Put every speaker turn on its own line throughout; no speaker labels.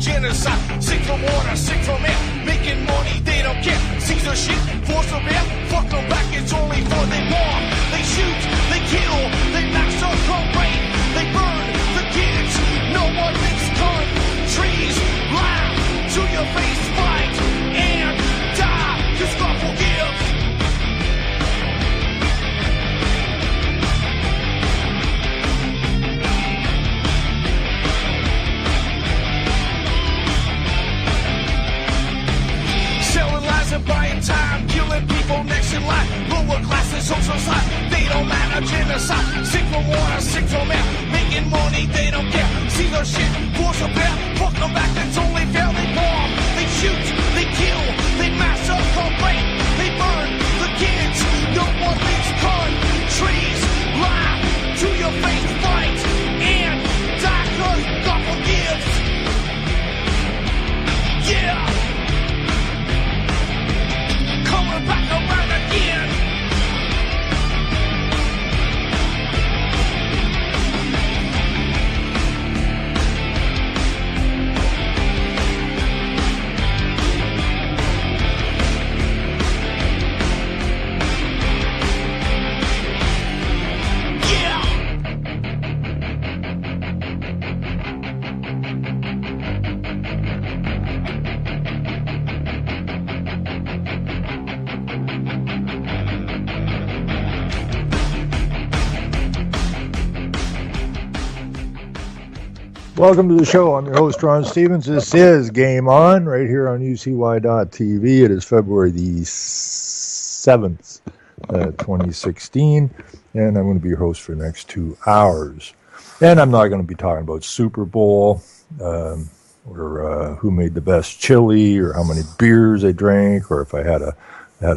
genocide. Sick from water, sick from air. Making money, they don't care. Caesar shit, force of air. Fuck them back, it's only for they bomb. They shoot, they kill, they massacre, rape. They burn the kids. No one makes countries laugh to your face, fight and die. Cause God forgives. Selling lies and buying time, killing people next in line. Lower classes, social side, they don't matter, genocide. Sick from water, sick from air. Making money, they don't care. See their shit, force a bear. Fuck them back, that's only fair. They bomb, they shoot, they kill, they massacre, rape. They burn the kids. No one makes countries laugh to your face, fight and die. Cause God forgives. Yeah. Coming back around again.
Welcome to the show. I'm your host, Ron Stevens. This is Game On, right here on UCY.TV. It is February the 7th, 2016, and I'm going to be your host for the next 2 hours. And I'm not going to be talking about Super Bowl, or who made the best chili, or how many beers I drank, or if I had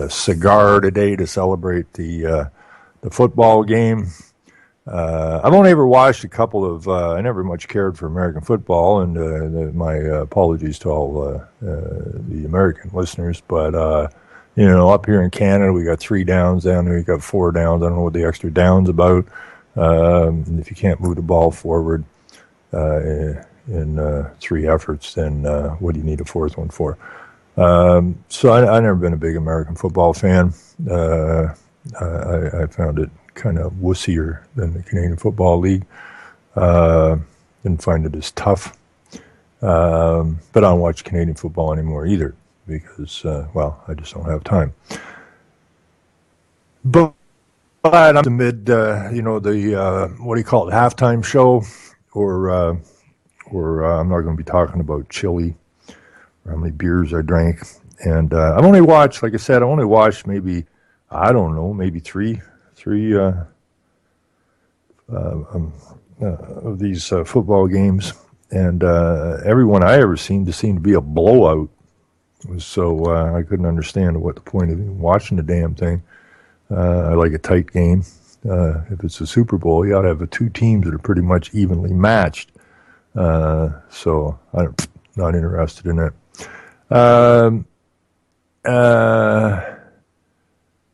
a cigar today to celebrate the football game. I've only ever watched a couple of, I never much cared for American football, and my apologies to all the American listeners, but, up here in Canada, we got 3 downs, down there we got 4 downs. I don't know what the extra down's about. If you can't move the ball forward in 3 efforts, then what do you need a 4th one for? So I've never been a big American football fan. I found it kind of wussier than the Canadian Football League. Didn't find it as tough. But I don't watch Canadian football anymore either because, I just don't have time. But I'm amid, the, what do you call it, halftime show, or I'm not going to be talking about chili or how many beers I drank. And I've only watched, like I said, maybe, I don't know, maybe three of these football games, and everyone I ever seen just seemed to be a blowout. So I couldn't understand what the point of even watching the damn thing. I like a tight game. If it's a Super Bowl, you ought to have 2 teams that are pretty much evenly matched. So I'm not interested in that.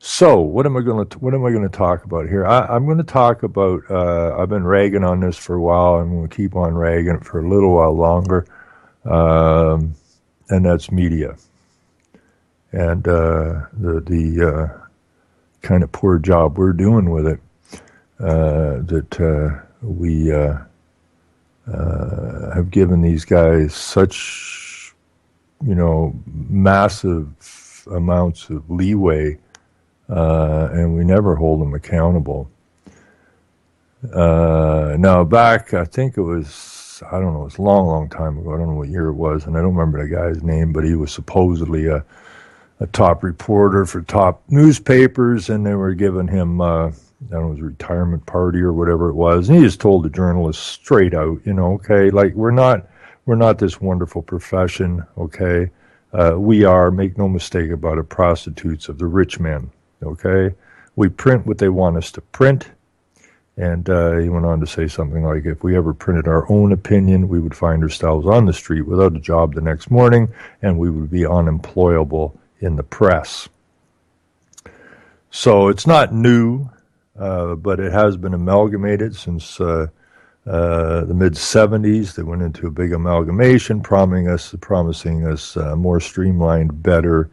So what am I going to talk about here? I'm going to talk about. I've been ragging on this for a while. I'm going to keep on ragging it for a little while longer, and that's media, and the kind of poor job we're doing with it. That we have given these guys such, massive amounts of leeway. And we never hold them accountable. Now, back, I think it was, I don't know, it was a long, long time ago. I don't know what year it was, and I don't remember the guy's name, but he was supposedly a top reporter for top newspapers, and they were giving him, I don't know, his retirement party or whatever it was, and he just told the journalists straight out, okay, like, we're not this wonderful profession, okay? We are, make no mistake about it, prostitutes of the rich men. Okay, we print what they want us to print, and he went on to say something like, if we ever printed our own opinion, we would find ourselves on the street without a job the next morning, and we would be unemployable in the press. So it's not new, but it has been amalgamated since the mid-'70s. They went into a big amalgamation, promising us more streamlined, better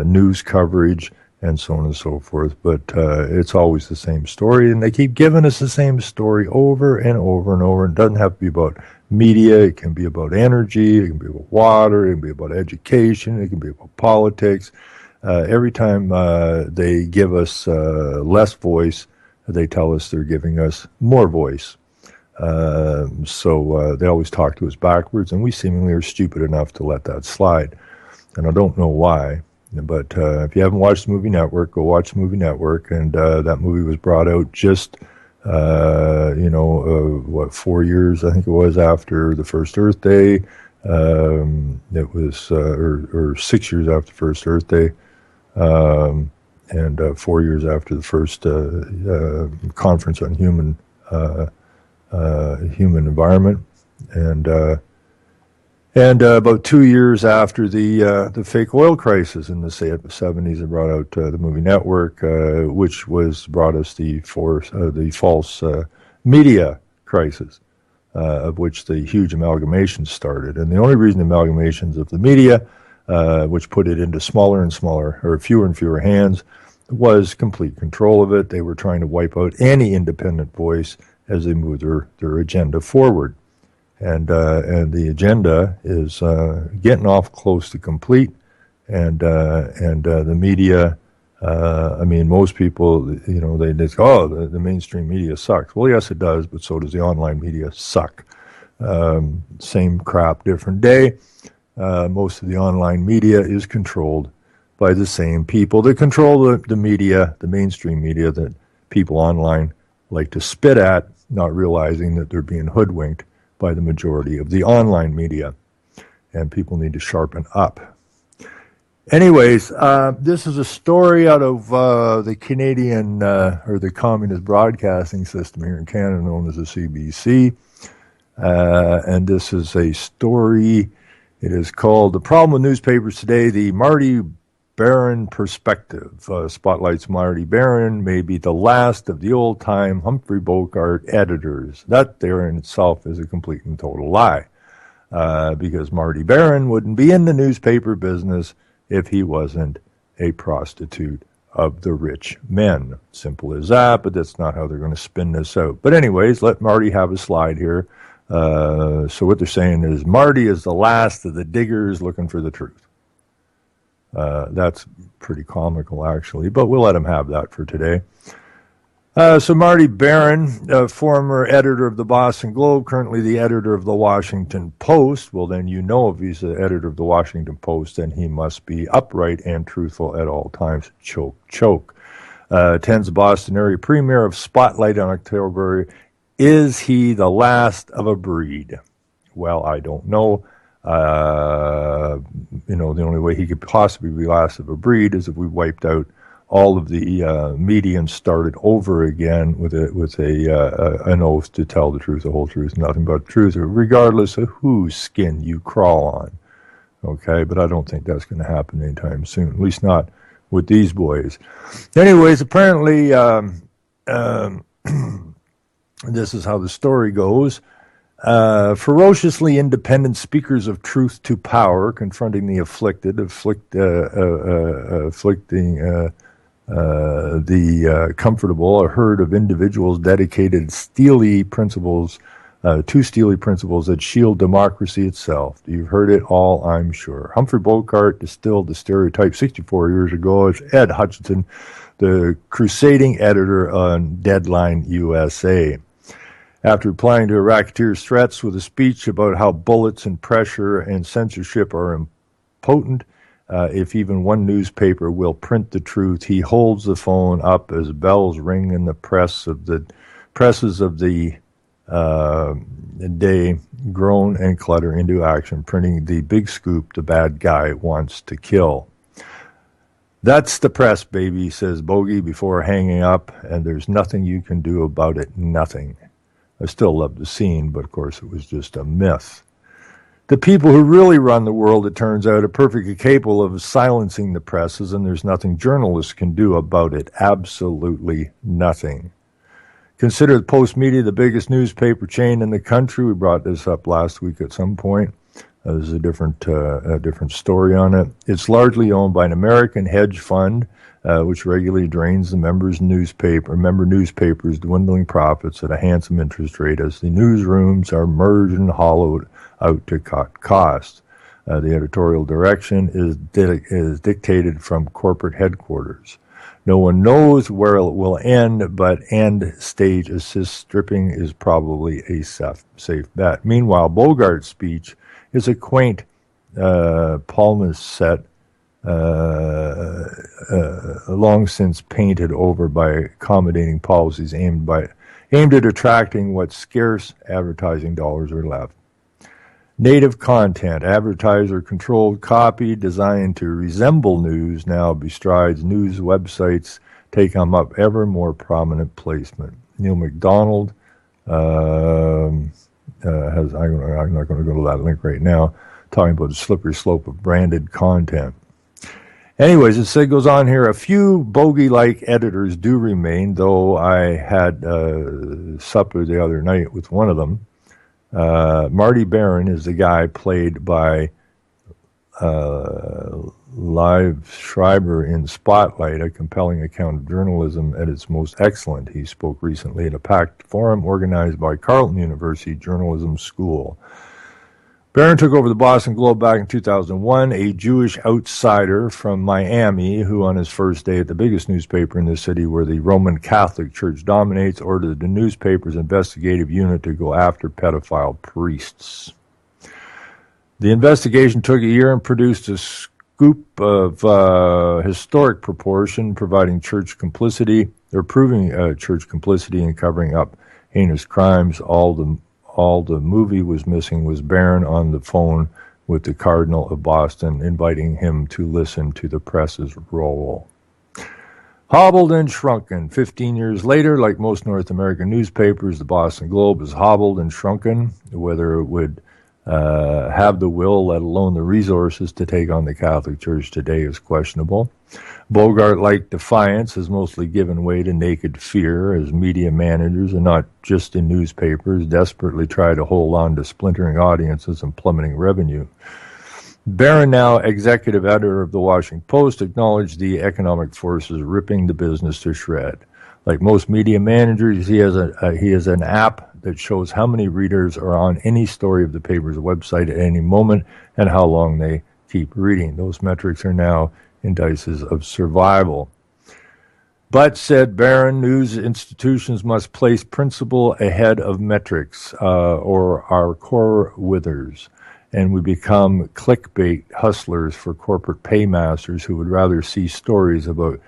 news coverage, and so on and so forth. But it's always the same story, and they keep giving us the same story over and over and over. It doesn't have to be about media. It can be about energy. It can be about water. It can be about education. It can be about politics. Every time they give us less voice, they tell us they're giving us more voice. So they always talk to us backwards, and we seemingly are stupid enough to let that slide. And I don't know why, but if you haven't watched the Movie Network, go watch the Movie Network. And that movie was brought out just, 4 years, I think it was, after the first Earth Day. It was, or 6 years after the first Earth Day. And 4 years after the first conference on human environment, and about 2 years after the fake oil crisis in the 70s, they brought out the Movie Network, which brought us the false media crisis, of which the huge amalgamations started. And the only reason amalgamations of the media, which put it into smaller and smaller, or fewer and fewer hands, was complete control of it. They were trying to wipe out any independent voice as they move their agenda forward. And the agenda is getting off close to complete. And the media, most people, they just go, the mainstream media sucks. Well, yes, it does, but so does the online media suck. Same crap, different day. Most of the online media is controlled by the same people that control the media, the mainstream media, that people online like to spit at, not realizing that they're being hoodwinked by the majority of the online media. And people need to sharpen up. Anyways, this is a story out of the Canadian, or the Communist Broadcasting System here in Canada, known as the CBC. And this is a story. It is called "The Problem with Newspapers Today, the Marty Baron Perspective." Spotlight's Marty Baron may be the last of the old-time Humphrey Bogart editors. That there in itself is a complete and total lie, because Marty Baron wouldn't be in the newspaper business if he wasn't a prostitute of the rich men. Simple as that, but that's not how they're going to spin this out. But anyways, let Marty have a slide here. So what they're saying is Marty is the last of the diggers looking for the truth. That's pretty comical, actually, but we'll let him have that for today. So Marty Baron, former editor of the Boston Globe, currently the editor of the Washington Post. Well, then if he's the editor of the Washington Post, then he must be upright and truthful at all times. Choke, choke. Attends the Boston area premiere of Spotlight on October. Is he the last of a breed? Well, I don't know. The only way he could possibly be last of a breed is if we wiped out all of the media and started over again with an oath to tell the truth, the whole truth, nothing but the truth, regardless of whose skin you crawl on. Okay, but I don't think that's going to happen anytime soon, at least not with these boys. Anyways, apparently, this is how the story goes. Ferociously independent speakers of truth to power, confronting the afflicted, afflicting the comfortable, a herd of individuals dedicated to steely principles that shield democracy itself. You've heard it all, I'm sure. Humphrey Bogart distilled the stereotype 64 years ago as Ed Hutchinson, the crusading editor on Deadline USA. After replying to a racketeer's threats with a speech about how bullets and pressure and censorship are impotent, if even one newspaper will print the truth, he holds the phone up as bells ring in the presses of the day groan and clutter into action, printing the big scoop the bad guy wants to kill. That's the press, baby, says Bogey before hanging up, and there's nothing you can do about it, nothing. I still love the scene, but of course it was just a myth. The people who really run the world, it turns out, are perfectly capable of silencing the presses, and there's nothing journalists can do about it. Absolutely nothing. Consider the Post Media the biggest newspaper chain in the country. We brought this up last week at some point. There's a different story on it. It's largely owned by an American hedge fund, which regularly drains the member newspapers' dwindling profits at a handsome interest rate as the newsrooms are merged and hollowed out to cut costs. The editorial direction is dictated from corporate headquarters. No one knows where it will end, but end stage assist stripping is probably a safe bet. Meanwhile, Bogart's speech is a quaint palimpsest long since painted over by accommodating policies aimed at attracting what scarce advertising dollars are left. Native content, advertiser-controlled copy designed to resemble news now bestrides news websites, taking up ever more prominent placement. Neil MacDonald I'm not going to go to that link right now, talking about the slippery slope of branded content. Anyways, it goes on here, a few bogey-like editors do remain, though I had supper the other night with one of them. Marty Baron is the guy played by Liv Schreiber in Spotlight, a compelling account of journalism at its most excellent. He spoke recently at a packed forum organized by Carleton University Journalism School. Barron took over the Boston Globe back in 2001, a Jewish outsider from Miami who on his first day at the biggest newspaper in the city where the Roman Catholic Church dominates, ordered the newspaper's investigative unit to go after pedophile priests. The investigation took a year and produced a scoop of historic proportion, proving church complicity in covering up heinous crimes. All the movie was missing was Barron on the phone with the Cardinal of Boston, inviting him to listen to the press's roll. Hobbled and shrunken. 15 years later, like most North American newspapers, the Boston Globe is hobbled and shrunken. Whether it would have the will, let alone the resources, to take on the Catholic Church today is questionable. Bogart-like defiance has mostly given way to naked fear as media managers, and not just in newspapers, desperately try to hold on to splintering audiences and plummeting revenue. Barron, now executive editor of the Washington Post, acknowledged the economic forces ripping the business to shred. Like most media managers, he has an app that shows how many readers are on any story of the paper's website at any moment and how long they keep reading. Those metrics are now indices of survival. But, said Barron, news institutions must place principle ahead of metrics, or our core withers, and we become clickbait hustlers for corporate paymasters who would rather see stories about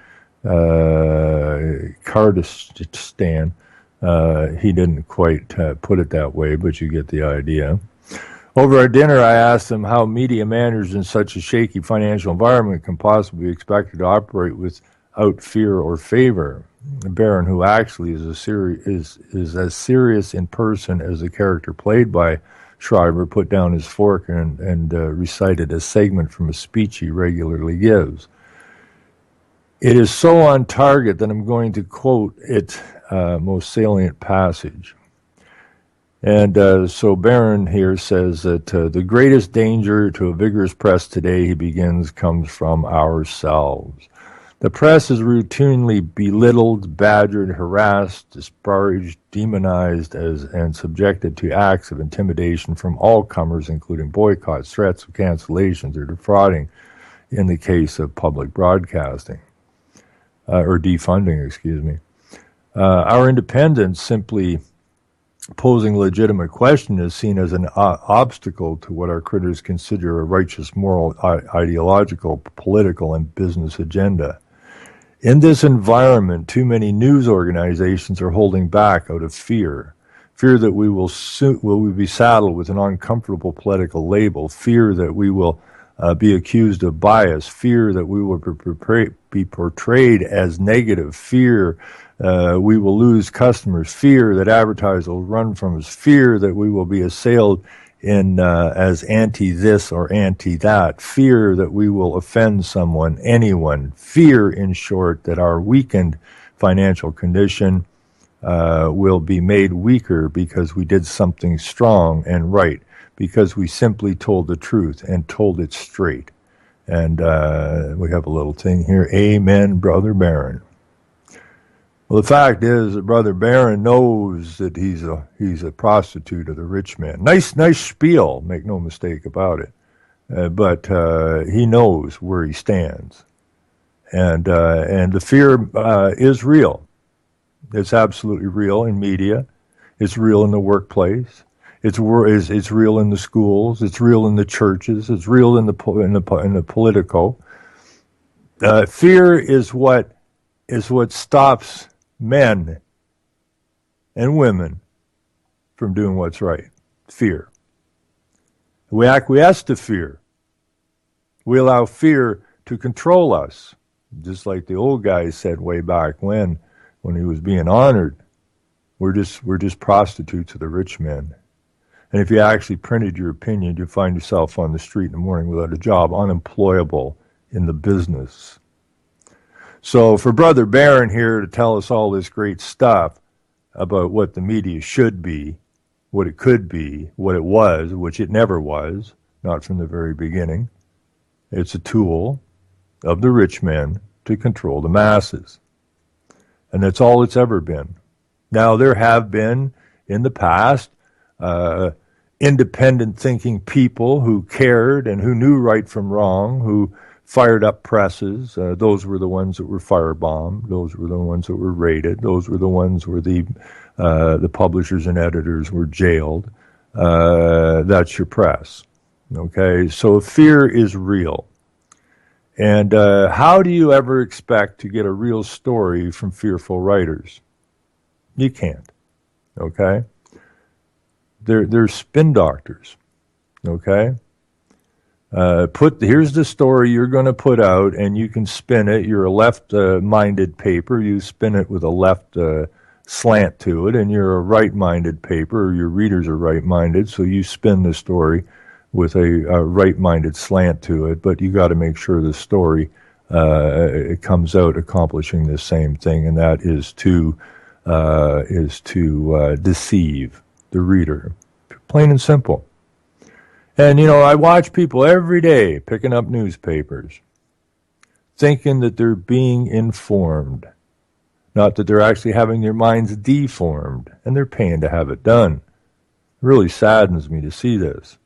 Kurdistan. He didn't quite put it that way, but you get the idea. Over our dinner, I asked him how media managers in such a shaky financial environment can possibly be expected to operate without fear or favor. Barron, who actually is as serious in person as the character played by Schreiber, put down his fork and recited a segment from a speech he regularly gives. It is so on target that I'm going to quote its most salient passage. And so Barron here says that the greatest danger to a vigorous press today, he begins, comes from ourselves. The press is routinely belittled, badgered, harassed, disparaged, demonized, and subjected to acts of intimidation from all comers, including boycotts, threats of cancellations, or defrauding in the case of public broadcasting, or defunding, excuse me. Our independence, simply posing a legitimate question, is seen as an obstacle to what our critics consider a righteous, moral, ideological, political, and business agenda. In this environment, too many news organizations are holding back out of fear that we will be saddled with an uncomfortable political label, fear that we will be accused of bias, fear that we will be portrayed as negative, fear we will lose customers, fear that advertisers will run from us, fear that we will be assailed as anti-this or anti-that, fear that we will offend anyone, fear, in short, that our weakened financial condition will be made weaker because we did something strong and right, because we simply told the truth and told it straight. And we have a little thing here. Amen, Brother Barron. Well, the fact is that Brother Barron knows that he's a prostitute of the rich man. Nice spiel, make no mistake about it. But he knows where he stands. And the fear is real. It's absolutely real in media. It's real in the workplace. It's real in the schools. It's real in the churches. It's real in the politico. Fear is what stops men and women from doing what's right. Fear. We acquiesce to fear. We allow fear to control us, just like the old guy said way back when he was being honored. We're just prostitutes of the rich men. And if you actually printed your opinion, you'd find yourself on the street in the morning without a job, unemployable in the business. So for Brother Barron here to tell us all this great stuff about what the media should be, what it could be, what it was, which it never was, not from the very beginning. It's a tool of the rich men to control the masses. And that's all it's ever been. Now, there have been, in the past, independent thinking people who cared and who knew right from wrong, who fired up presses. Those were the ones that were firebombed. Those were the ones that were raided. Those were the ones where the publishers and editors were jailed. That's your press. Okay, so fear is real. And how do you ever expect to get a real story from fearful writers? You can't. Okay? They're spin doctors. Okay? Here's the story you're going to put out, and you can spin it. You're a left-minded paper. You spin it with a left slant to it, and you're a right-minded paper, or your readers are right-minded, so you spin the story with a right-minded slant to it, but you got to make sure the story it comes out accomplishing the same thing, and that is to deceive the reader, plain and simple. And I watch people every day picking up newspapers, thinking that they're being informed, not that they're actually having their minds deformed, and they're paying to have it done. It really saddens me to see this.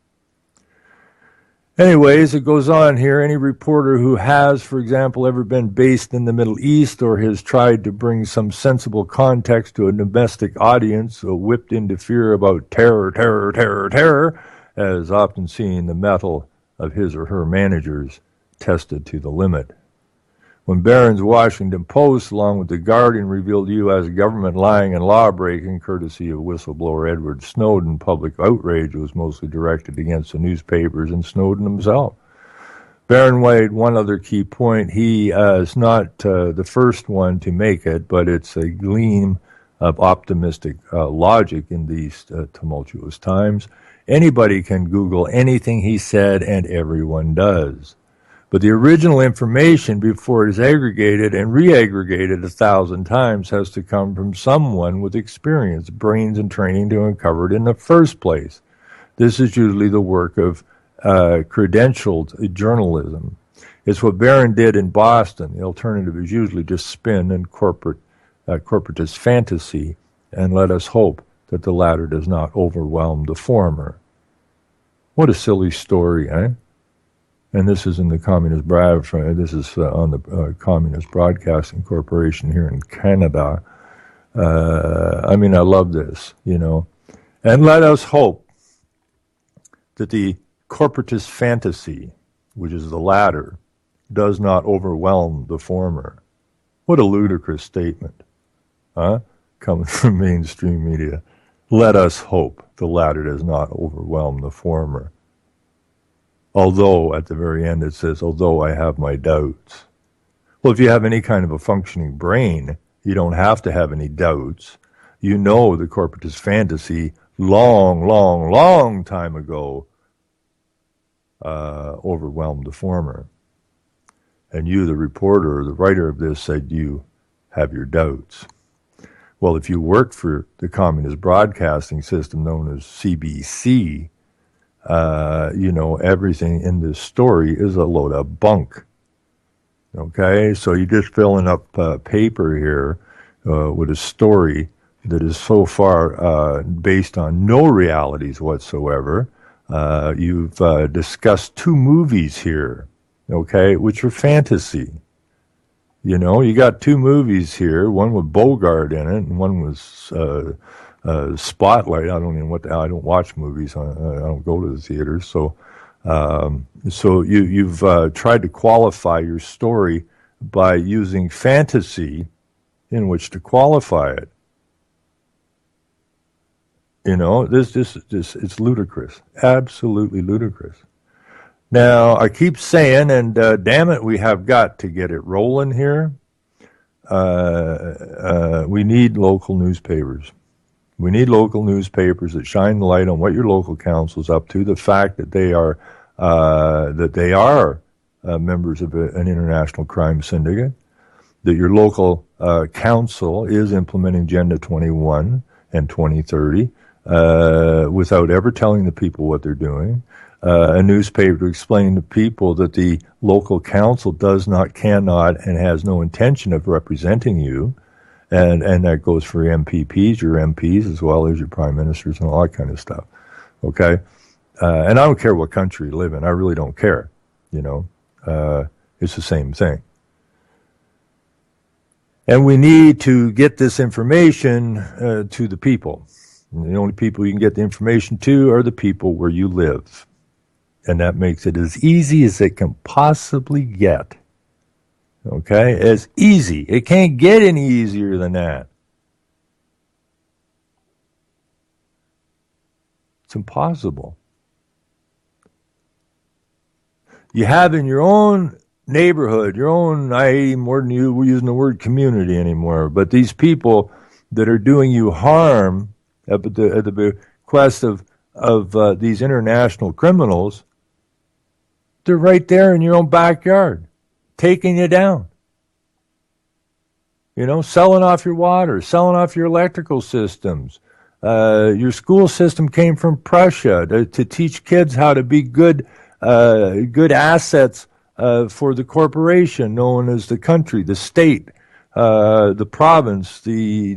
Anyways, it goes on here. Any reporter who has, for example, ever been based in the Middle East or has tried to bring some sensible context to a domestic audience, whipped into fear about terror, as often seen the mettle of his or her managers tested to the limit. When Barron's Washington Post, along with The Guardian, revealed U.S. government lying and law-breaking, courtesy of whistleblower Edward Snowden, public outrage was mostly directed against the newspapers and Snowden himself. Barron made one other key point. He is not the first one to make it, but it's a gleam of optimistic logic in these tumultuous times. Anybody can Google anything he said, and everyone does. But the original information, before it is aggregated and re-aggregated 1,000 times, has to come from someone with experience, brains, and training to uncover it in the first place. This is usually the work of credentialed journalism. It's what Barron did in Boston. The alternative is usually just spin and corporatist fantasy, and let us hope that the latter does not overwhelm the former. What a silly story, eh? And this is in the Communist this is on the Communist Broadcasting Corporation here in Canada. I love this, And let us hope that the corporatist fantasy, which is the latter, does not overwhelm the former. What a ludicrous statement, huh? Coming from mainstream media. Let us hope the latter does not overwhelm the former. Although, at the very end, it says, although I have my doubts. Well, if you have any kind of a functioning brain, you don't have to have any doubts. You know the corporatist fantasy long time ago overwhelmed the former. And you, the reporter or the writer of this, said you have your doubts. Well, if you work for the Communist Broadcasting System known as CBC, everything in this story is a load of bunk. Okay, so you're just filling up paper here with a story that is so far based on no realities whatsoever. You've discussed 2 movies here, okay, which are fantasy. You got 2 movies here, one with Bogart in it, and one was Spotlight. I don't watch movies. I don't go to the theaters. So you've tried to qualify your story by using fantasy in which to qualify it. This it's ludicrous, absolutely ludicrous. Now, I keep saying, and damn it, we have got to get it rolling here. We need local newspapers. We need local newspapers that shine the light on what your local council's up to, the fact that they are members of an international crime syndicate, that your local council is implementing Agenda 21 and 2030 without ever telling the people what they're doing. A newspaper to explain to people that the local council does not, cannot, and has no intention of representing you. And that goes for your MPPs, your MPs, as well as your prime ministers and all that kind of stuff. Okay? And I don't care what country you live in. I really don't care. It's the same thing. And we need to get this information to the people. And the only people you can get the information to are the people where you live. And that makes it as easy as it can possibly get. Okay? As easy. It can't get any easier than that. It's impossible. You have in your own neighborhood, your own, more than we're using the word community anymore, but these people that are doing you harm at the bequest of these international criminals, they're right there in your own backyard, taking you down. Selling off your water, selling off your electrical systems. Your school system came from Prussia to teach kids how to be good assets for the corporation known as the country, the state, the province, the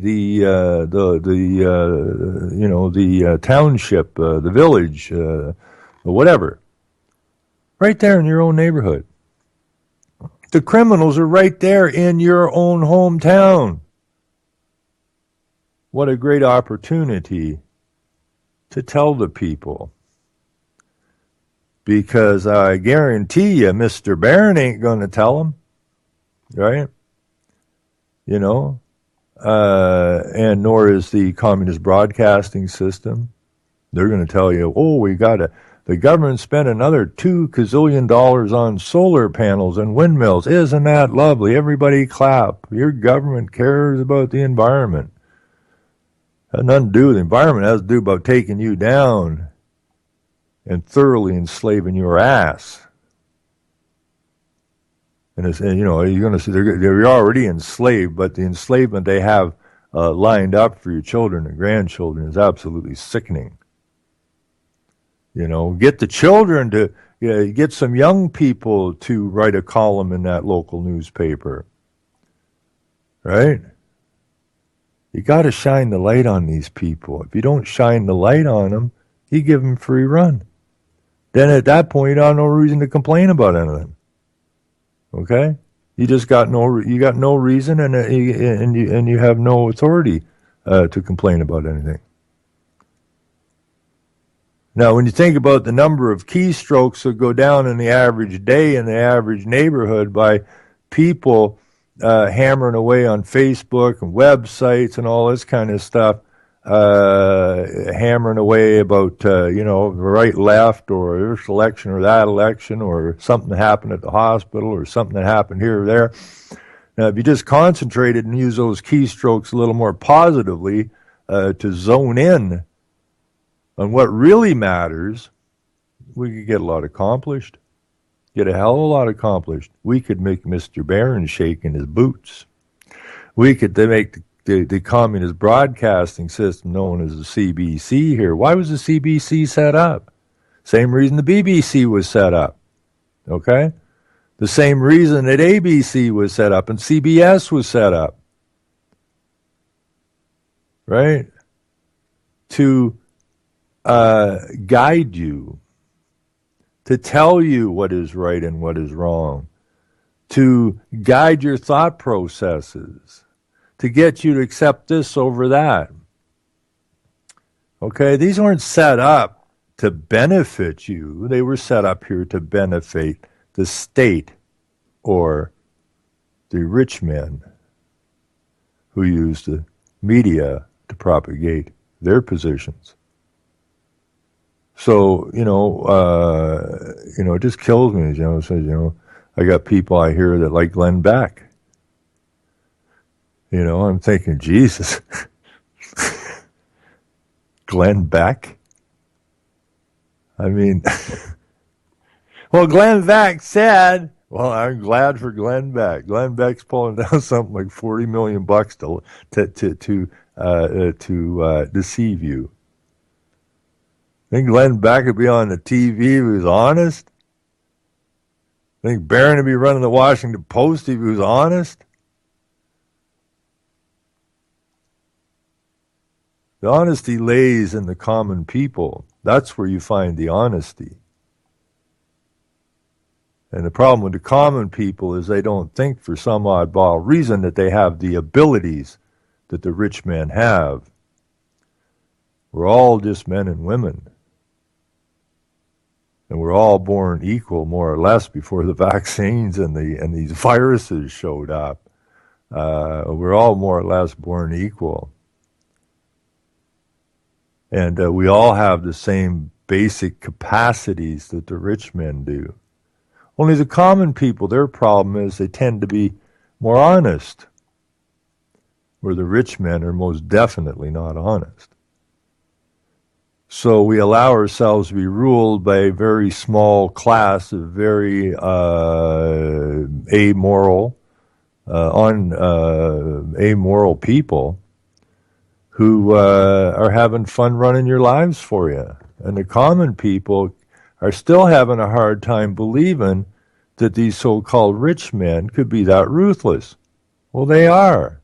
township, the village, whatever. Right there in your own neighborhood. The criminals are right there in your own hometown. What a great opportunity to tell the people. Because I guarantee you, Mr. Barron ain't going to tell them, right? And nor is the Communist Broadcasting System. They're going to tell you, the government spent another $2 gazillion on solar panels and windmills. Isn't that lovely? Everybody clap. Your government cares about the environment. Has nothing to do with the environment. It has to do about taking you down and thoroughly enslaving your ass. And you're going to see they're already enslaved, but the enslavement they have lined up for your children and grandchildren is absolutely sickening. Get the children to get some young people to write a column in that local newspaper, right? You got to shine the light on these people. If you don't shine the light on them, you give them free run. Then at that point, you don't have no reason to complain about anything. Okay? You just got no reason, and you have no authority to complain about anything. Now, when you think about the number of keystrokes that go down in the average day in the average neighborhood by people hammering away on Facebook and websites and all this kind of stuff, hammering away about, right, left, or this election or that election, or something that happened at the hospital, or something that happened here or there. Now, if you just concentrated and use those keystrokes a little more positively to zone in on what really matters, we could get a lot accomplished. Get a hell of a lot accomplished. We could make Mr. Barron shake in his boots. We could make the communist broadcasting system known as the CBC here. Why was the CBC set up? Same reason the BBC was set up. Okay? The same reason that ABC was set up and CBS was set up. Right? To guide you, to tell you what is right and what is wrong, to guide your thought processes, to get you to accept this over that. Okay, these weren't set up to benefit you. They were set up here to benefit the state or the rich men who use the media to propagate their positions. So, it just kills me, says, I got people I hear that like Glenn Beck. I'm thinking, Jesus. Glenn Beck? I mean, well, Glenn Beck said, well, I'm glad for Glenn Beck. Glenn Beck's pulling down something like $40 million to deceive you. Think Glenn Beck would be on the TV if he was honest? Think Barron would be running the Washington Post if he was honest? The honesty lays in the common people. That's where you find the honesty. And the problem with the common people is they don't think for some oddball reason that they have the abilities that the rich men have. We're all just men and women. And we're all born equal, more or less, before the vaccines and these viruses showed up. We're all more or less born equal. And we all have the same basic capacities that the rich men do. Only the common people, their problem is they tend to be more honest, where the rich men are most definitely not honest. So we allow ourselves to be ruled by a very small class of very amoral people who are having fun running your lives for you. And the common people are still having a hard time believing that these so-called rich men could be that ruthless. Well, they are.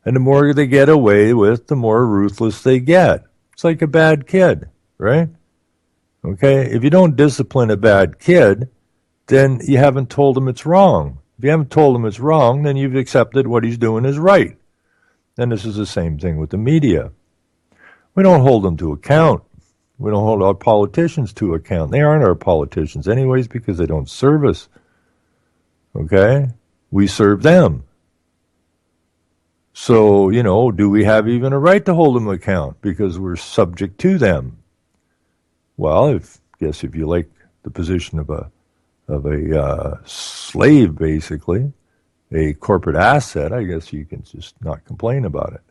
And the more they get away with, the more ruthless they get. It's like a bad kid, right? Okay? If you don't discipline a bad kid, then you haven't told him it's wrong. If you haven't told him it's wrong, then you've accepted what he's doing is right. And this is the same thing with the media. We don't hold them to account. We don't hold our politicians to account. They aren't our politicians anyways because they don't serve us. Okay? We serve them. So, do we have even a right to hold them account because we're subject to them? Well, if you like the position of a slave, basically, a corporate asset, I guess you can just not complain about it.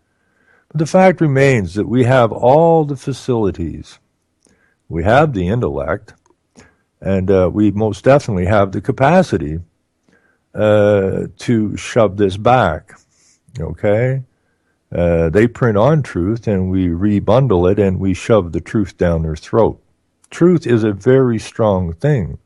But the fact remains that we have all the facilities. We have the intellect, and we most definitely have the capacity to shove this back. Okay? They print on truth, and we rebundle it, and we shove the truth down their throat. Truth is a very strong thing,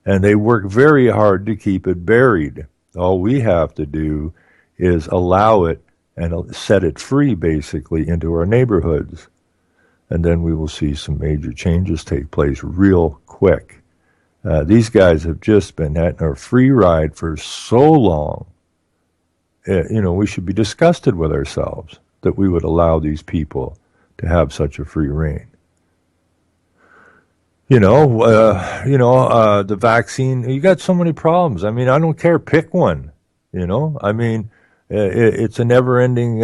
and they work very hard to keep it buried. All we have to do is allow it and set it free, basically, into our neighborhoods. And then we will see some major changes take place real quick. These guys have just been at a free ride for so long. We should be disgusted with ourselves that we would allow these people to have such a free reign. The vaccine, you got so many problems. I mean, I don't care, pick one, I mean, it's a never-ending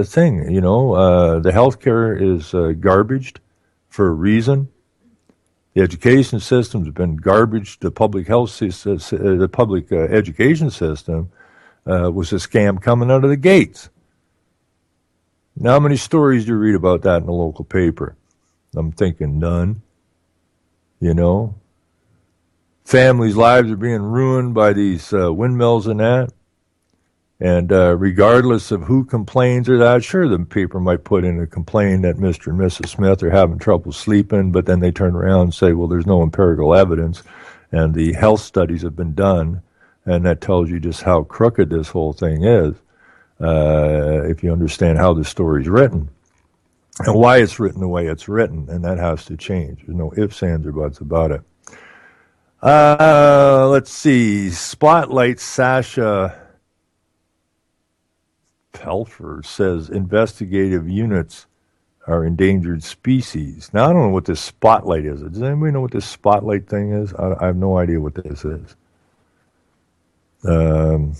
thing, the healthcare is garbaged for a reason. The education system's been garbaged. The public education system was a scam coming out of the gates. Now, how many stories do you read about that in the local paper? I'm thinking none. Families' lives are being ruined by these windmills and that. And regardless of who complains or that, sure, the paper might put in a complaint that Mr. and Mrs. Smith are having trouble sleeping, but then they turn around and say, well, there's no empirical evidence, and the health studies have been done, and that tells you just how crooked this whole thing is, if you understand how the story's written and why it's written the way it's written, and that has to change. There's no ifs, ands, or buts about it. Let's see. Spotlight Sasha Pfeffer says investigative units are endangered species. Now, I don't know what this Spotlight is. Does anybody know what this Spotlight thing is? I have no idea what this is. And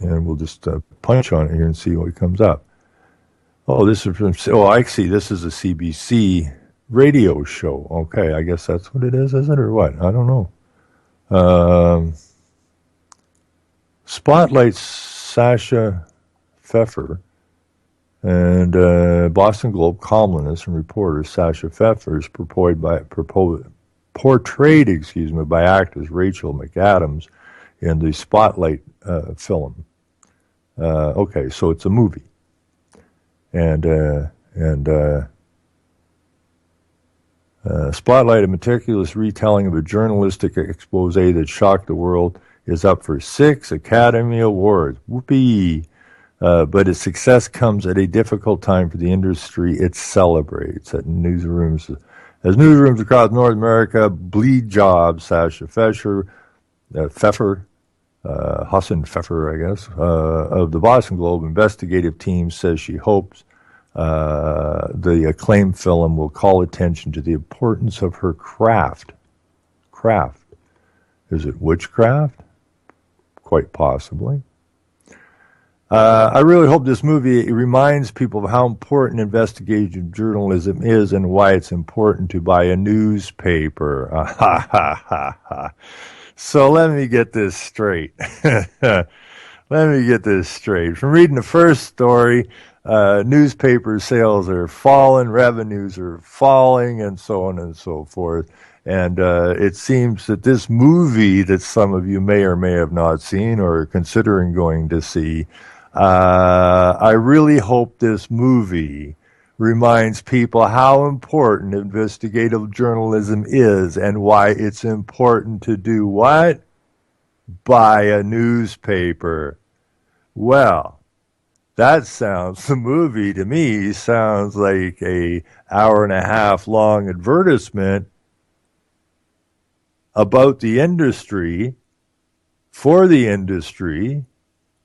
we'll just punch on it here and see what comes up. Oh, this is from, I see. This is a CBC radio show. Okay, I guess that's what it is it, or what? I don't know. Spotlight Sasha Pfeffer and Boston Globe columnist and reporter Sasha Pfeffer is portrayed by actress Rachel McAdams in the Spotlight film. Okay, so it's a movie. And Spotlight, a meticulous retelling of a journalistic expose that shocked the world, is up for 6 Academy Awards. Whoopee! But its success comes at a difficult time for the industry it celebrates. As newsrooms across North America bleed jobs, Sasha Pfeffer, Hassan Pfeffer, I guess, of the Boston Globe investigative team says she hopes the acclaimed film will call attention to the importance of her craft. Craft. Is it witchcraft? Quite possibly. I really hope this movie reminds people of how important investigative journalism is and why it's important to buy a newspaper. So let me get this straight. From reading the first story, newspaper sales are falling, revenues are falling, and so on and so forth. And it seems that this movie that some of you may or may have not seen or are considering going to see, I really hope this movie reminds people how important investigative journalism is and why it's important to do what? Buy a newspaper. Well, the movie to me sounds like a hour-and-a-half long advertisement about the industry, for the industry,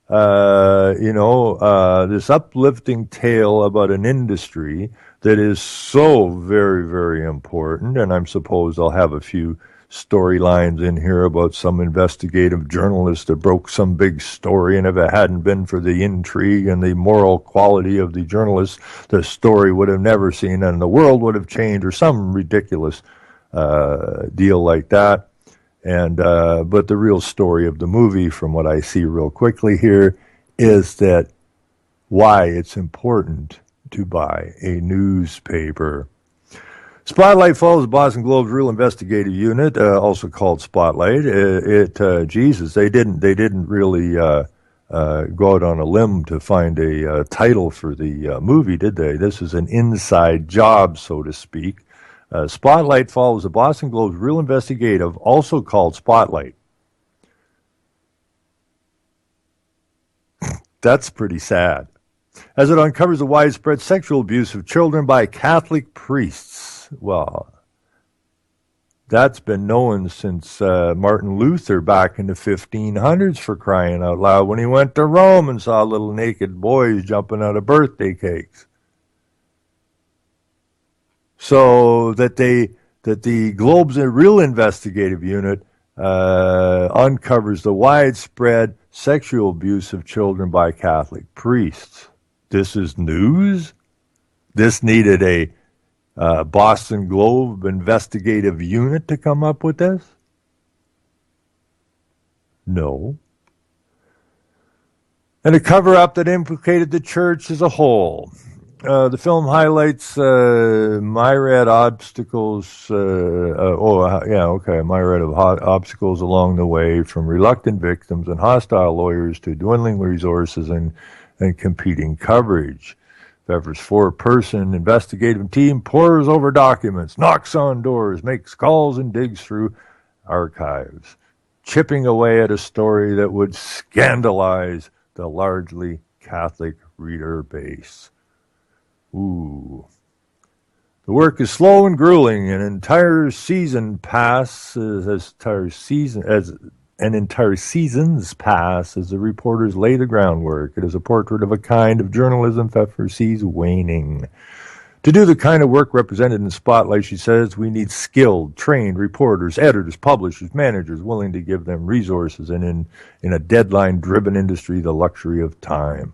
this uplifting tale about an industry that is so very, very important. And I'm supposed I'll have a few storylines in here about some investigative journalist that broke some big story, and if it hadn't been for the intrigue and the moral quality of the journalist, the story would have never seen, and the world would have changed, or some ridiculous deal like that. And but the real story of the movie, from what I see real quickly here, is that why it's important to buy a newspaper. Spotlight follows the Boston Globe's real investigative unit, also called Spotlight. Jesus, they didn't really go out on a limb to find a title for the movie, did they? This is an inside job, so to speak. Spotlight follows the Boston Globe's real investigative, also called Spotlight. That's pretty sad. As it uncovers the widespread sexual abuse of children by Catholic priests. Well, that's been known since Martin Luther back in the 1500s, for crying out loud, when he went to Rome and saw little naked boys jumping out of birthday cakes. So that the Globe's real investigative unit uncovers the widespread sexual abuse of children by Catholic priests. This is news? This needed a Boston Globe investigative unit to come up with this? No. And a cover-up that implicated the church as a whole. The film highlights myriad obstacles. Myriad of obstacles along the way, from reluctant victims and hostile lawyers to dwindling resources and competing coverage. Pfeffer's four-person investigative team pores over documents, knocks on doors, makes calls, and digs through archives, chipping away at a story that would scandalize the largely Catholic reader base. Ooh. The work is slow and grueling. An entire seasons pass as the reporters lay the groundwork. It is a portrait of a kind of journalism Pfeffer sees waning. To do the kind of work represented in Spotlight, she says, we need skilled, trained reporters, editors, publishers, managers willing to give them resources, and in a deadline-driven industry, the luxury of time.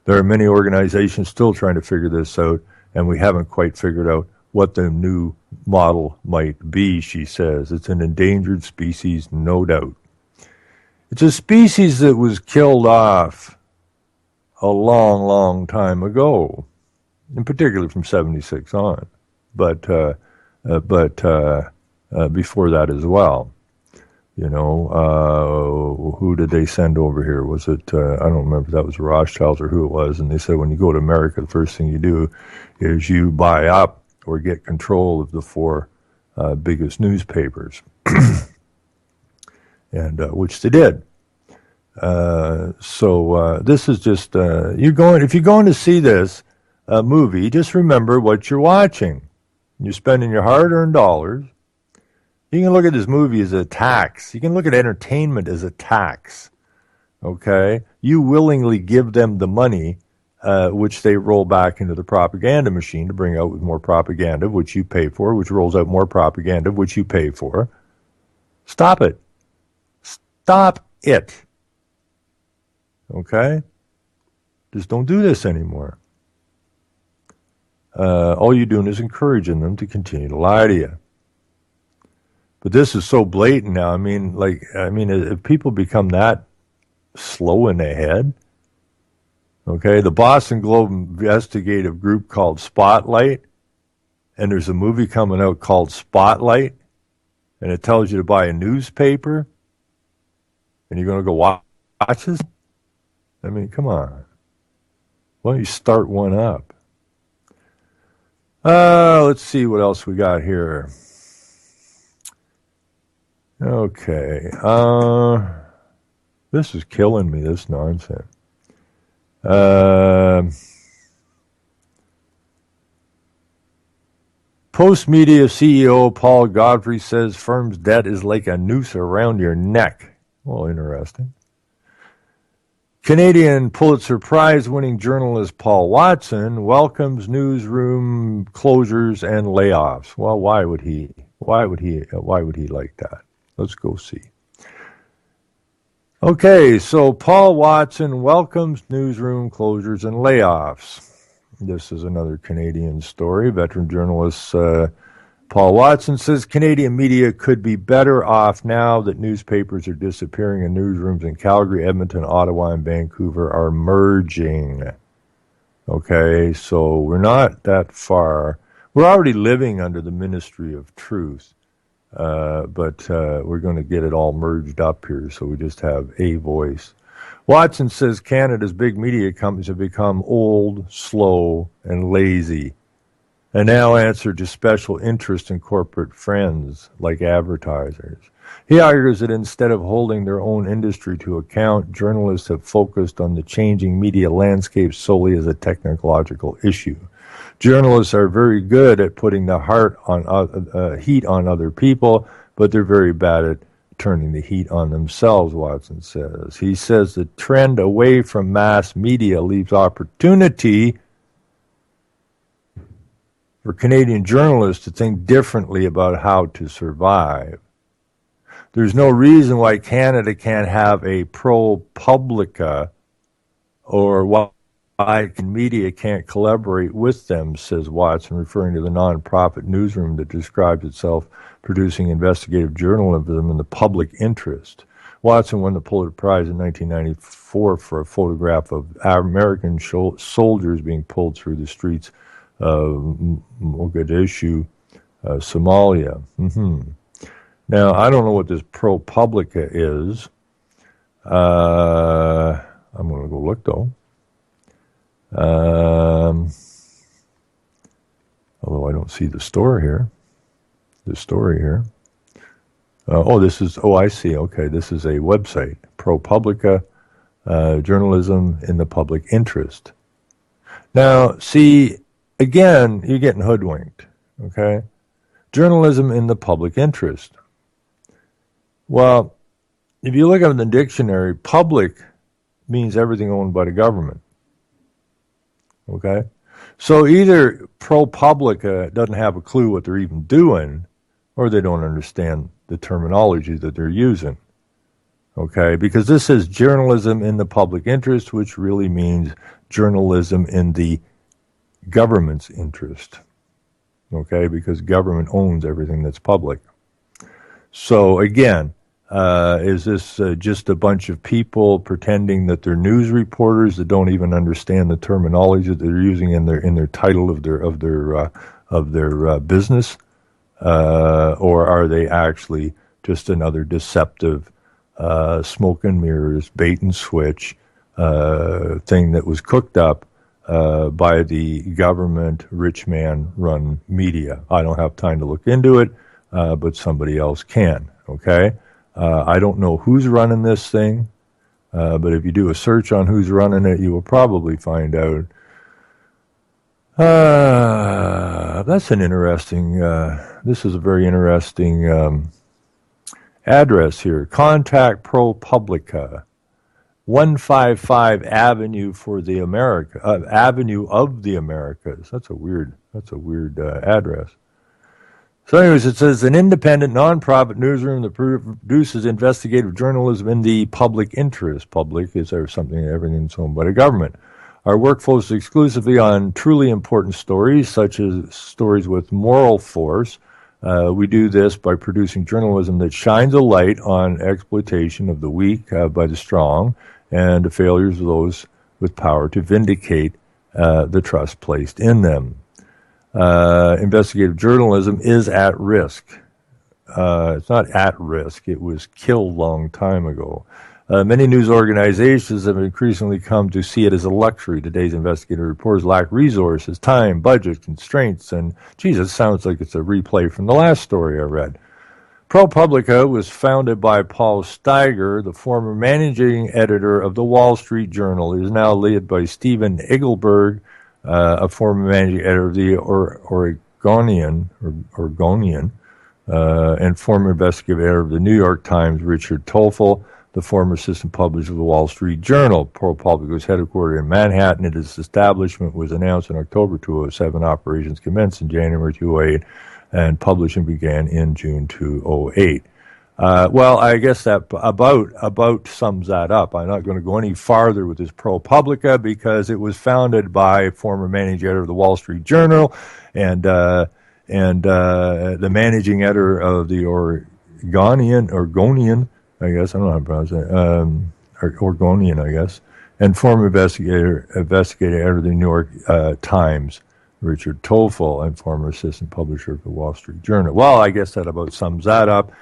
There are many organizations still trying to figure this out, and we haven't quite figured out what the new model might be, she says. It's an endangered species, no doubt. It's a species that was killed off a long, long time ago, in particular from 76 on, but before that as well. You know, who did they send over here? Was it, I don't remember if that was Rothschilds or who it was, and they said when you go to America, the first thing you do is you buy up or get control of the four biggest newspapers, and which they did. So this is just, if you're going to see this movie, just remember what you're watching. You're spending your hard-earned dollars. You can look at this movie as a tax. You can look at entertainment as a tax. Okay? You willingly give them the money, which they roll back into the propaganda machine to bring out with more propaganda, which you pay for, which rolls out more propaganda, which you pay for. Stop it. Stop it. Okay? Just don't do this anymore. All you're doing is encouraging them to continue to lie to you. But this is so blatant now. I mean, if people become that slow in the head, okay, the Boston Globe investigative group called Spotlight, and there's a movie coming out called Spotlight, and it tells you to buy a newspaper, and you're going to go watch this? I mean, come on. Why don't you start one up? Let's see what else we got here. Okay. This is killing me, this nonsense. Postmedia CEO Paul Godfrey says firm's debt is like a noose around your neck. Well, interesting. Canadian Pulitzer Prize-winning journalist Paul Watson welcomes newsroom closures and layoffs. Well, why would he like that? Let's go see. Okay, so Paul Watson welcomes newsroom closures and layoffs. This is another Canadian story. Veteran journalist Paul Watson says Canadian media could be better off now that newspapers are disappearing and newsrooms in Calgary, Edmonton, Ottawa, and Vancouver are merging. Okay, so we're not that far. We're already living under the Ministry of Truth. But we're going to get it all merged up here, so we just have a voice. Watson says Canada's big media companies have become old, slow, and lazy, and now answer to special interest in corporate friends like advertisers. He argues that instead of holding their own industry to account, journalists have focused on the changing media landscape solely as a technological issue. Journalists are very good at putting the heat on other people, but they're very bad at turning the heat on themselves, Watson says. He says the trend away from mass media leaves opportunity for Canadian journalists to think differently about how to survive. There's no reason why Canada can't have a ProPublica, or why media can't collaborate with them, says Watson, referring to the nonprofit newsroom that describes itself producing investigative journalism in the public interest. Watson won the Pulitzer Prize in 1994 for a photograph of American soldiers being pulled through the streets of Mogadishu, Somalia. Now, I don't know what this ProPublica is. I'm going to go look, though. Although I don't see the story here. I see. Okay, this is a website, ProPublica, journalism in the public interest. Now, see, again, you're getting hoodwinked, okay? Journalism in the public interest. Well, if you look up in the dictionary, public means everything owned by the government, okay? So either ProPublica doesn't have a clue what they're even doing, or they don't understand the terminology that they're using, okay? Because this says journalism in the public interest, which really means journalism in the government's interest, okay? Because government owns everything that's public. So again, is this just a bunch of people pretending that they're news reporters that don't even understand the terminology that they're using in their title of their business? Or are they actually just another deceptive smoke and mirrors, bait and switch thing that was cooked up by the government rich man run media? I don't have time to look into it, but somebody else can, okay? I don't know who's running this thing, but if you do a search on who's running it, you will probably find out. That's an interesting, this is a very interesting address here. Contact ProPublica, 155 Avenue for the Avenue of the Americas. That's a weird address. So anyways, it says an independent, nonprofit newsroom that produces investigative journalism in the public interest. Public is there something, everything's owned by the government. Our work focuses exclusively on truly important stories, such as stories with moral force. We do this by producing journalism that shines a light on exploitation of the weak by the strong and the failures of those with power to vindicate the trust placed in them. Investigative journalism is at risk. It's not at risk. It was killed a long time ago. Many news organizations have increasingly come to see it as a luxury. Today's investigative reporters lack resources, time, budget, constraints, and, geez, it sounds like it's a replay from the last story I read. ProPublica was founded by Paul Steiger, the former managing editor of the Wall Street Journal. It is now led by Stephen Eagleburg, a former managing editor of the Oregonian, and former investigative editor of the New York Times, Richard Toffel, the former assistant publisher of the Wall Street Journal. ProPublica was headquartered in Manhattan, and its establishment was announced in October 2007. Operations commenced in January 2008, and publishing began in June 2008. Well, I guess that about sums that up. I'm not going to go any farther with this ProPublica because it was founded by former managing editor of the Wall Street Journal and the managing editor of the Oregonian, I guess, I don't know how to pronounce it, Oregonian, I guess, and former investigator editor of the New York Times, Richard Toffel, and former assistant publisher of the Wall Street Journal. Well, I guess that about sums that up.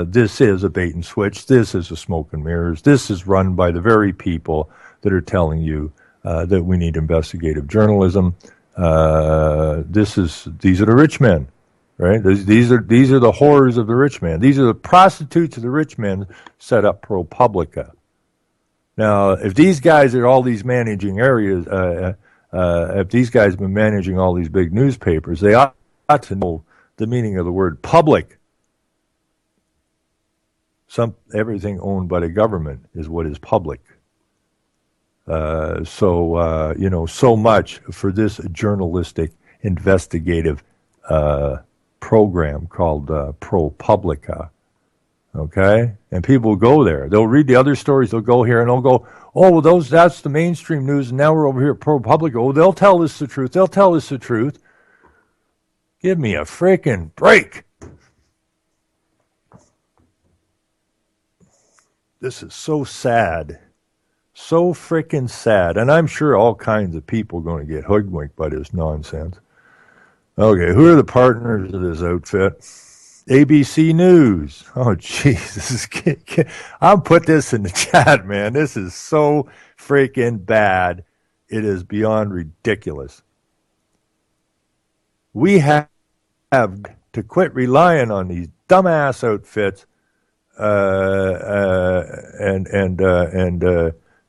This is a bait and switch. This is a smoke and mirrors. This is run by the very people that are telling you that we need investigative journalism. These are the rich men, right? These are the whores of the rich man. These are the prostitutes of the rich men set up ProPublica. Now, if these guys are all these managing areas, if these guys have been managing all these big newspapers, they ought to know the meaning of the word public. Everything owned by the government is what is public. So much for this journalistic investigative program called ProPublica. Okay? And people will go there. They'll read the other stories. They'll go here and they'll go, oh, well, that's the mainstream news, and now we're over here at ProPublica. Oh, they'll tell us the truth. They'll tell us the truth. Give me a freaking break. This is so sad. So freaking sad. And I'm sure all kinds of people are going to get hoodwinked by this nonsense. Okay, who are the partners of this outfit? ABC News. Oh, Jesus. I'll put this in the chat, man. This is so freaking bad. It is beyond ridiculous. We have to quit relying on these dumbass outfits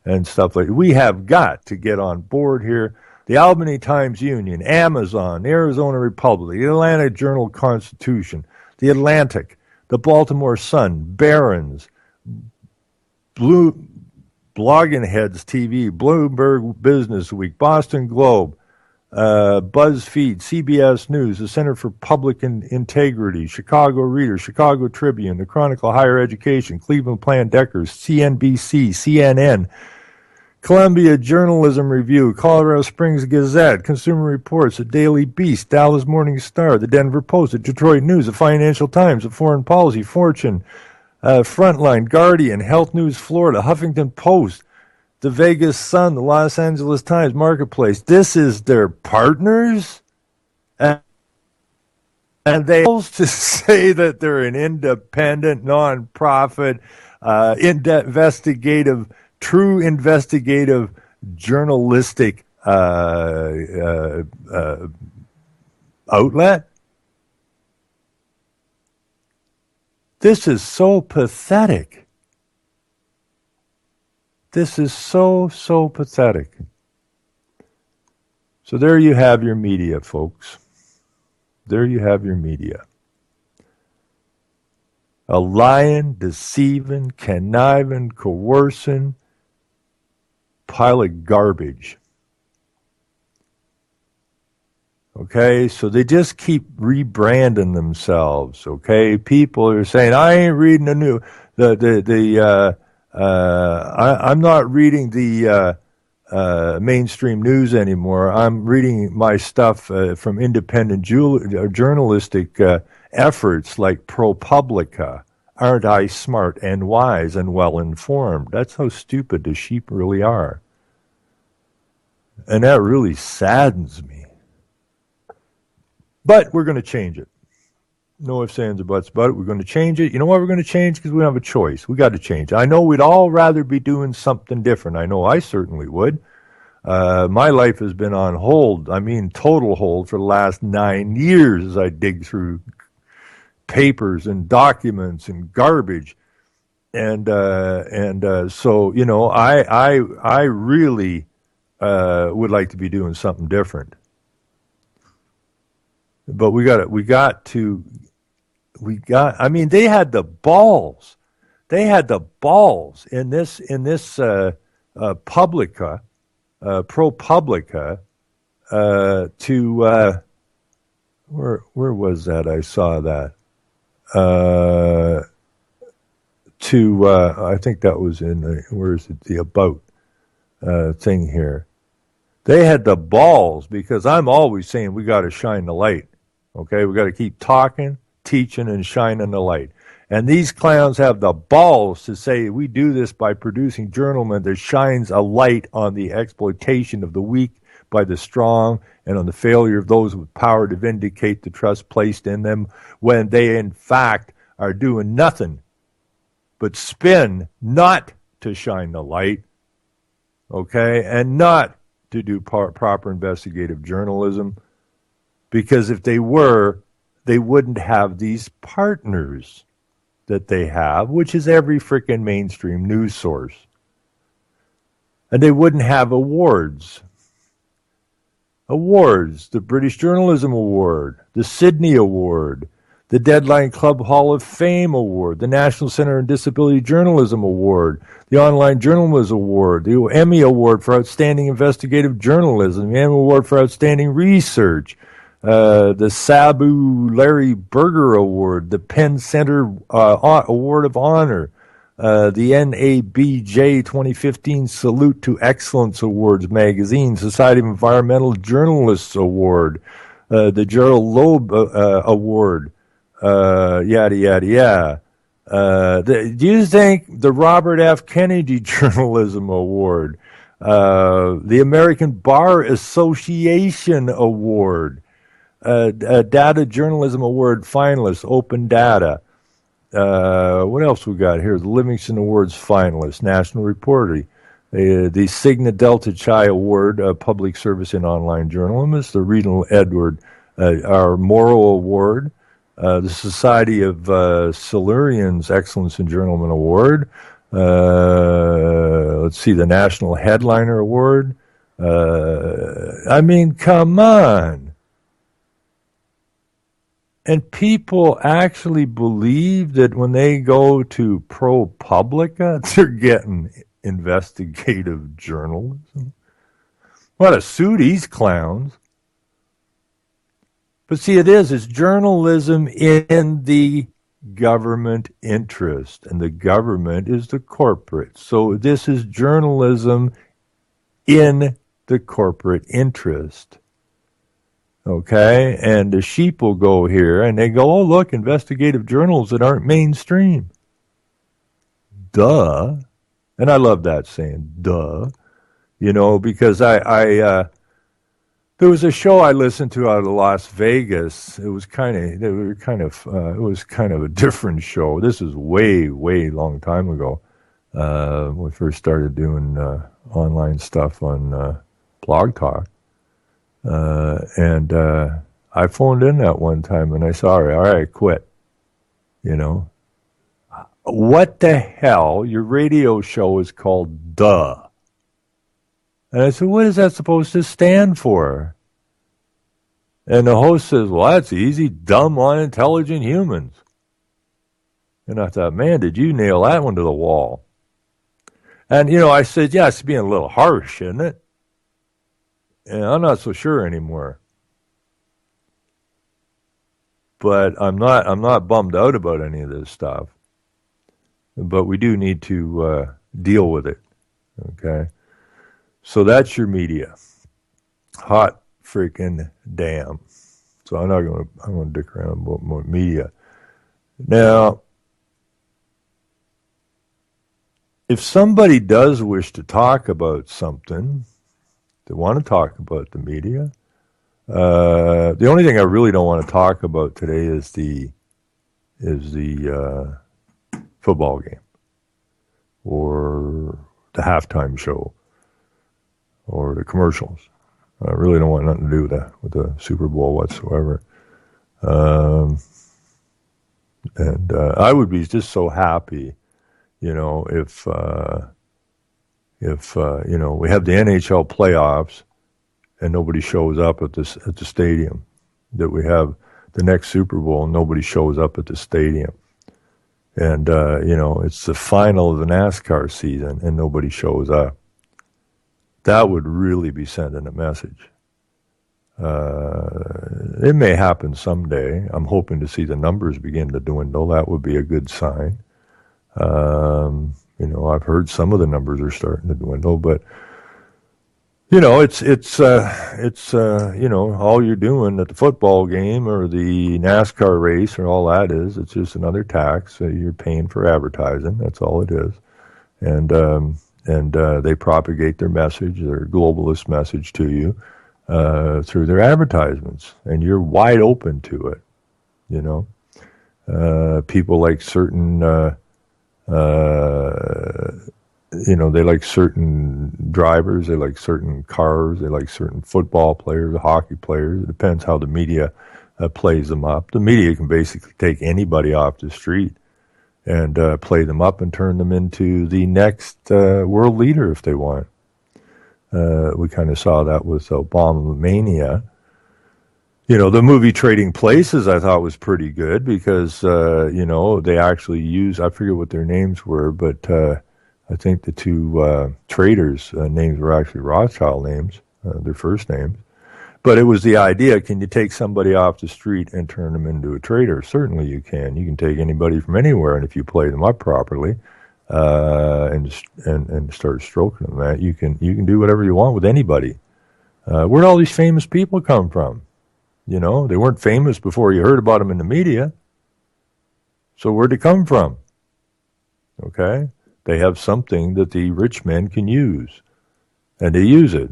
and stuff like that. We have got to get on board here. The Albany Times-Union, Amazon, the Arizona Republic, the Atlanta Journal-Constitution, the Atlantic, the Baltimore Sun, Barron's, Blogging Heads TV, Bloomberg Business Week, Boston Globe, BuzzFeed, CBS News, the Center for Public Integrity, Chicago Reader, Chicago Tribune, the Chronicle Higher Education, Cleveland Plain Deckers, CNBC, CNN, Columbia Journalism Review, Colorado Springs Gazette, Consumer Reports, the Daily Beast, Dallas Morning Star, the Denver Post, the Detroit News, the Financial Times, the Foreign Policy, Fortune, Frontline, Guardian, Health News Florida, Huffington Post, the Vegas Sun, the Los Angeles Times, Marketplace. This is their partners? And they supposed to say that they're an independent, non-profit, true investigative, journalistic outlet? This is so pathetic. This is so pathetic. So there you have your media, folks. There you have your media. A lying, deceiving, conniving, coercing pile of garbage. Okay, so they just keep rebranding themselves. Okay, people are saying, "I ain't reading I'm not reading the mainstream news anymore. I'm reading my stuff from independent journalistic efforts like ProPublica. Aren't I smart and wise and well informed?" That's how stupid the sheep really are. And that really saddens me. But we're going to change it. No ifs, ands, or buts about it. We're going to change it. You know why we're going to change? Because we don't have a choice. We got to change. I know we'd all rather be doing something different. I know I certainly would. My life has been on hold. I mean, total hold for the last 9 years as I dig through papers and documents and garbage. And so, you know, I really would like to be doing something different. But I mean, they had the balls. They had the balls in this Publica, ProPublica, to where was that? I saw that. I think that was in the about thing here. They had the balls, because I'm always saying we got to shine the light. Okay, we got to keep talking, teaching, and shining the light. And these clowns have the balls to say we do this by producing journalism that shines a light on the exploitation of the weak by the strong and on the failure of those with power to vindicate the trust placed in them, when they in fact are doing nothing but spin not to shine the light, okay, and not to do proper investigative journalism. Because if they were, they wouldn't have these partners that they have, which is every freaking mainstream news source. And they wouldn't have awards. Awards, the British Journalism Award, the Sydney Award, the Deadline Club Hall of Fame Award, the National Center on Disability Journalism Award, the Online Journalism Award, the Emmy Award for Outstanding Investigative Journalism, the Emmy Award for Outstanding Research, the Sabu Larry Berger Award, the Penn Center Award of Honor, the NABJ 2015 Salute to Excellence Awards magazine, Society of Environmental Journalists Award, the Gerald Loeb Award, yada, yada, yada. Do you think the Robert F. Kennedy Journalism Award, the American Bar Association Award, Data Journalism Award finalist, Open Data. What else we got here? The Livingston Awards finalist, National Reporter. The Cigna Delta Chi Award, Public Service in Online Journalism. The Reginald Edward, our Morrow Award. The Society of Silurians Excellence in Journalism Award. Let's see, the National Headliner Award. I mean, come on. And people actually believe that when they go to ProPublica, they're getting investigative journalism. What a sue these clowns. But see, it's journalism in the government interest, and the government is the corporate. So this is journalism in the corporate interest. Okay, and the sheep will go here and they go, oh, look, investigative journals that aren't mainstream. Duh. And I love that saying, duh. You know, because there was a show I listened to out of Las Vegas. It was kind of a different show. This is way, way long time ago. When we first started doing online stuff on Blog Talk. And I phoned in that one time and I said, all right, quit. You know, what the hell? Your radio show is called Duh. And I said, what is that supposed to stand for? And the host says, well, that's easy, dumb, unintelligent humans. And I thought, man, did you nail that one to the wall? And, you know, I said, yeah, it's being a little harsh, isn't it? And I'm not so sure anymore. But I'm not bummed out about any of this stuff. But we do need to deal with it. Okay? So that's your media. Hot freaking damn. So I'm gonna dick around about more media. Now, if somebody does wish to talk about something, they want to talk about the media. The only thing I really don't want to talk about today is the football game or the halftime show or the commercials. I really don't want nothing to do with the Super Bowl whatsoever. And I would be just so happy, you know, if you know, we have the NHL playoffs and nobody shows up at the stadium, that we have the next Super Bowl and nobody shows up at the stadium. And, you know, it's the final of the NASCAR season and nobody shows up. That would really be sending a message. It may happen someday. I'm hoping to see the numbers begin to dwindle. That would be a good sign. You know, I've heard some of the numbers are starting to dwindle, but you know, it's you know, all you're doing at the football game or the NASCAR race or all that is, it's just another tax. You're paying for advertising. That's all it is. And they propagate their message, their globalist message to you through their advertisements, and you're wide open to it. You know, people like certain. You know, they like certain drivers, they like certain cars, they like certain football players, hockey players. It depends how the media plays them up. The media can basically take anybody off the street and play them up and turn them into the next world leader if they want. We kind of saw that with Obama Mania. You know, the movie Trading Places I thought was pretty good because, you know, they actually used, I forget what their names were, but I think the two traders' names were actually Rothschild names, their first names. But it was the idea, can you take somebody off the street and turn them into a trader? Certainly you can. You can take anybody from anywhere, and if you play them up properly and start stroking them, that you can do whatever you want with anybody. Where'd all these famous people come from? You know, they weren't famous before you heard about them in the media. So where'd they come from? Okay? They have something that the rich men can use, and they use it.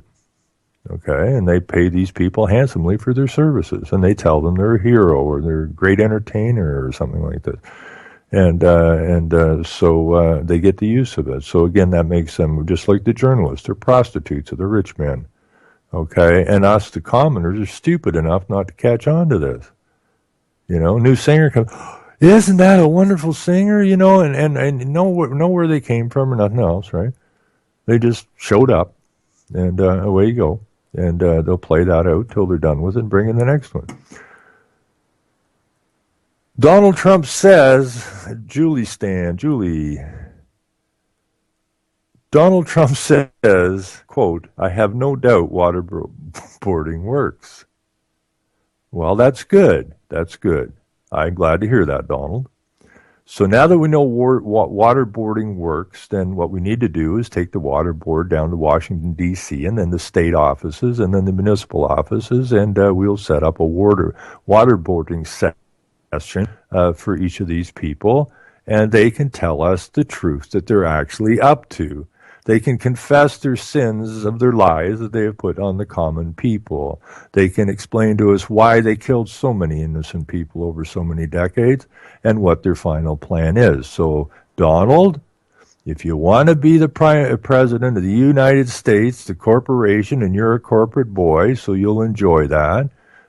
Okay? And they pay these people handsomely for their services, and they tell them they're a hero or they're a great entertainer or something like that. So they get the use of it. So again, that makes them just like the journalists. They're prostitutes of the rich men. Okay, and us, the commoners, are stupid enough not to catch on to this. You know, new singer comes. Isn't that a wonderful singer? You know, and know where they came from or nothing else, right? They just showed up, and away you go. And they'll play that out till they're done with it and bring in the next one. Donald Trump says, Donald Trump says, quote, I have no doubt waterboarding works. Well, that's good. That's good. I'm glad to hear that, Donald. So now that we know waterboarding works, then what we need to do is take the water board down to Washington, D.C., and then the state offices, and then the municipal offices, and we'll set up a waterboarding session for each of these people, and they can tell us the truth that they're actually up to. They can confess their sins of their lies that they have put on the common people. They can explain to us why they killed so many innocent people over so many decades and what their final plan is. So, Donald, if you want to be the president of the United States, the corporation, and you're a corporate boy, so you'll enjoy that,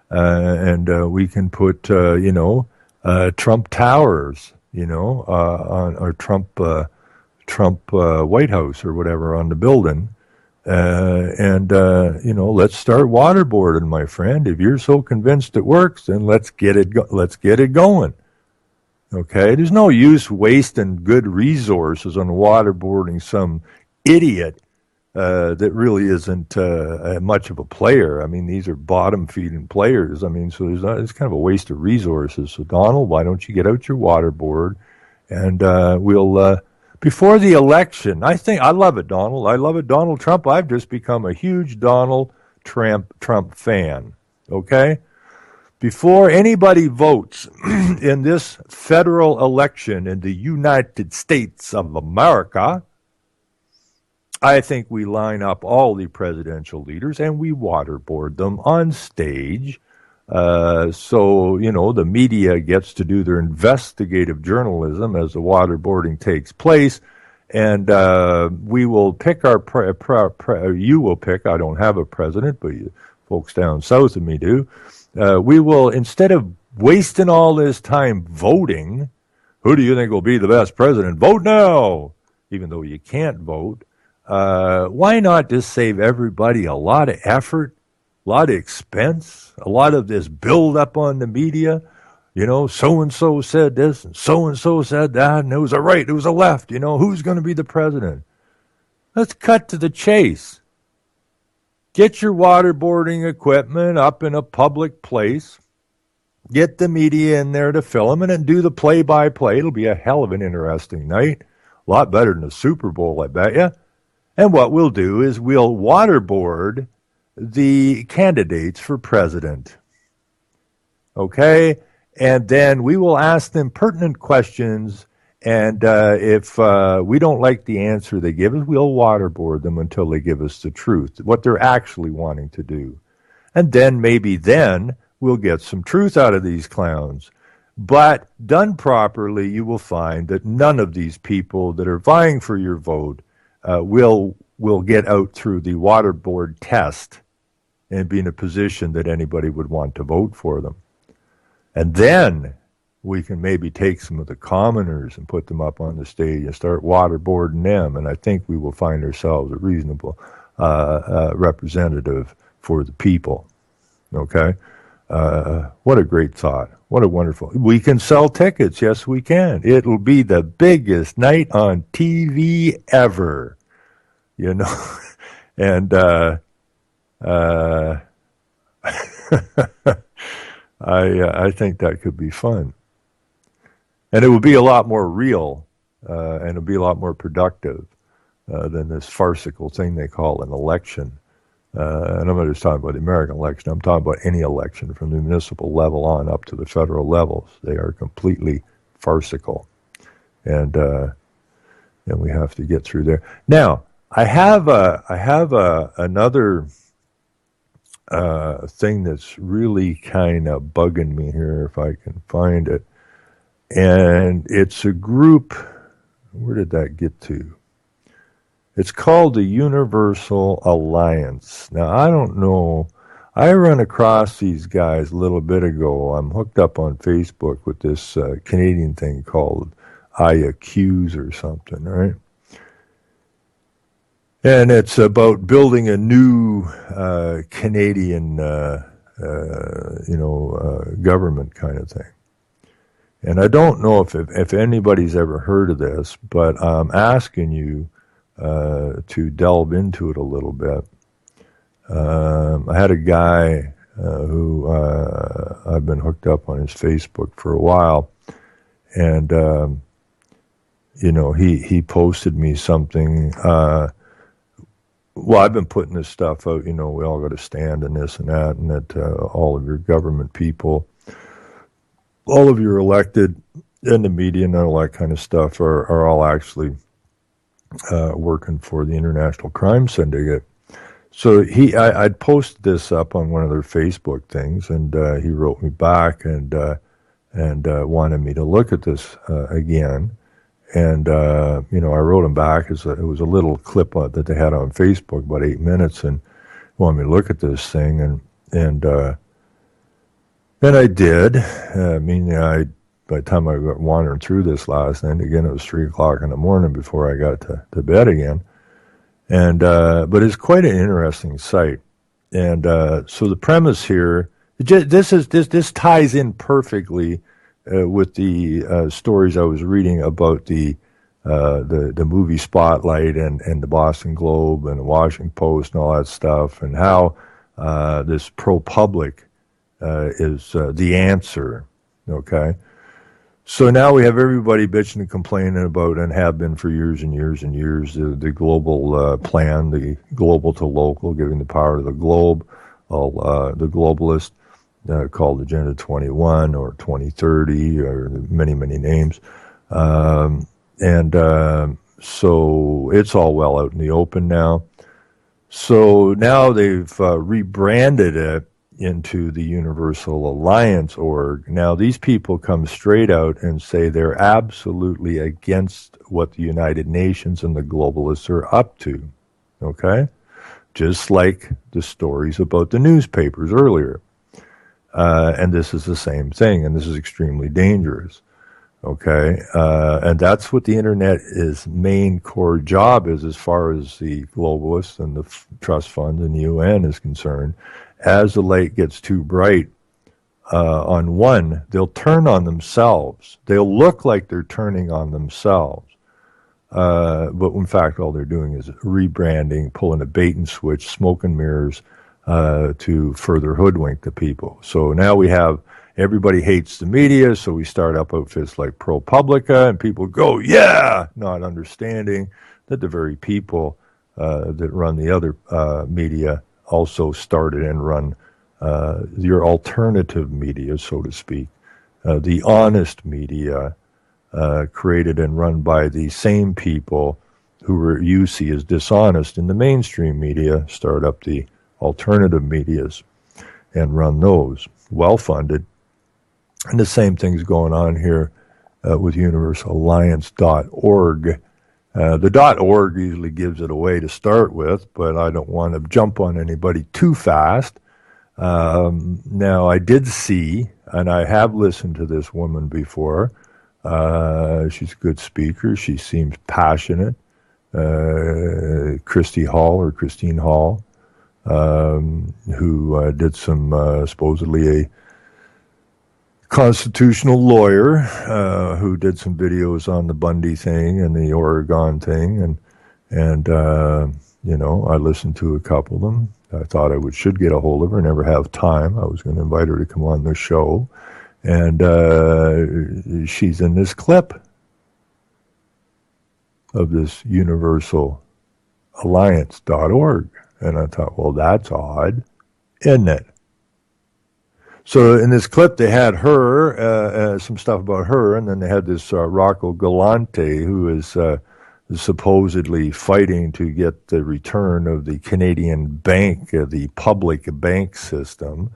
and we can put, Trump Towers, on or Trump White House or whatever on the building, let's start waterboarding, my friend. If you're so convinced it works, then let's get it going. Okay, there's no use wasting good resources on waterboarding some idiot that really isn't much of a player. I mean, these are bottom-feeding players. I mean, so it's kind of a waste of resources. So, Donald, why don't you get out your waterboard, and we'll before the election. I love it, Donald. I love it, Donald Trump. I've just become a huge Donald Trump fan. Okay. Before anybody votes in this federal election in the United States of America, I think we line up all the presidential leaders and we waterboard them on stage. So, the media gets to do their investigative journalism as the waterboarding takes place. And we will pick you will pick, I don't have a president, but you folks down south of me do. We will, instead of wasting all this time voting, who do you think will be the best president? Vote now! Even though you can't vote. Why not just save everybody a lot of effort, a lot of expense, a lot of this build up on the media? So-and-so said this, and so-and-so said that, and it was a right, it was a left, who's going to be the president? Let's cut to the chase. Get your waterboarding equipment up in a public place. Get the media in there to film it and do the play-by-play. It'll be a hell of an interesting night. A lot better than the Super Bowl, I bet you. And what we'll do is we'll waterboard the candidates for president. Okay? And then we will ask them pertinent questions, and if we don't like the answer they give us, we'll waterboard them until they give us the truth, what they're actually wanting to do. And then maybe we'll get some truth out of these clowns. But done properly, you will find that none of these people that are vying for your vote will get out through the waterboard test and be in a position that anybody would want to vote for them. And then we can maybe take some of the commoners and put them up on the stage and start waterboarding them. And I think we will find ourselves a reasonable representative for the people. Okay? What a great thought. What a wonderful. We can sell tickets. Yes, we can. It'll be the biggest night on TV ever. And I think that could be fun. And it would be a lot more real, and it would be a lot more productive than this farcical thing they call an election. And I'm not just talking about the American election. I'm talking about any election from the municipal level on up to the federal levels. They are completely farcical. And and we have to get through there. Now, I have another thing that's really kind of bugging me here, if I can find it. And it's a group, where did that get to? It's called the Universal Alliance. Now, I don't know, I ran across these guys a little bit ago. I'm hooked up on Facebook with this Canadian thing called I Accuse or something, right? And it's about building a new Canadian, government kind of thing. And I don't know if anybody's ever heard of this, but I'm asking you to delve into it a little bit. I had a guy who I've been hooked up on his Facebook for a while, and he posted me something. Well, I've been putting this stuff out, we all got to stand in this and that, and that all of your government people, all of your elected and the media and all that kind of stuff are all actually working for the International Crime Syndicate. So I'd posted this up on one of their Facebook things, and he wrote me back and wanted me to look at this again. And, I wrote him back. It was a little clip that they had on Facebook, about 8 minutes, and wanted me to look at this thing. And I did. By the time I got wandering through this last night, again, it was 3 o'clock in the morning before I got to bed again. And, but it's quite an interesting site. And, so the premise here, this ties in perfectly with the stories I was reading about the movie Spotlight and the Boston Globe and the Washington Post and all that stuff, and how this ProPublica is the answer. Okay, so now we have everybody bitching and complaining about, and have been for years and years and years, the global plan, the global to local, giving the power to the globe, all the globalists. Called Agenda 21 or 2030 or many, many names. So it's all well out in the open now. So now they've rebranded it into the Universal Alliance org. Now these people come straight out and say they're absolutely against what the United Nations and the globalists are up to. Okay? Just like the stories about the newspapers earlier. And this is the same thing, and this is extremely dangerous, okay? And that's what the Internet's main core job is, as far as the globalists and the trust fund and the UN is concerned. As the light gets too bright on one, they'll turn on themselves. They'll look like they're turning on themselves. But in fact, all they're doing is rebranding, pulling a bait and switch, smoke and mirrors, to further hoodwink the people. So now we have, everybody hates the media, so we start up outfits like ProPublica, and people go, yeah, not understanding that the very people that run the other media also started and run your alternative media, so to speak. The honest media created and run by the same people who you see as dishonest in the mainstream media, start up the alternative medias and run those, well-funded. And the same thing's going on here with universalalliance.org. The .org usually gives it away to start with, but I don't want to jump on anybody too fast. Now, I did see, and I have listened to this woman before. She's a good speaker. She seems passionate. Christine Hall, who did some, supposedly a constitutional lawyer, who did some videos on the Bundy thing and the Oregon thing. And I listened to a couple of them. I thought I should get a hold of her, never have time. I was going to invite her to come on the show. And she's in this clip of this universalalliance.org. And I thought, well, that's odd, isn't it? So in this clip, they had her, some stuff about her, and then they had this Rocco Galante, who is supposedly fighting to get the return of the Canadian bank, the public bank system,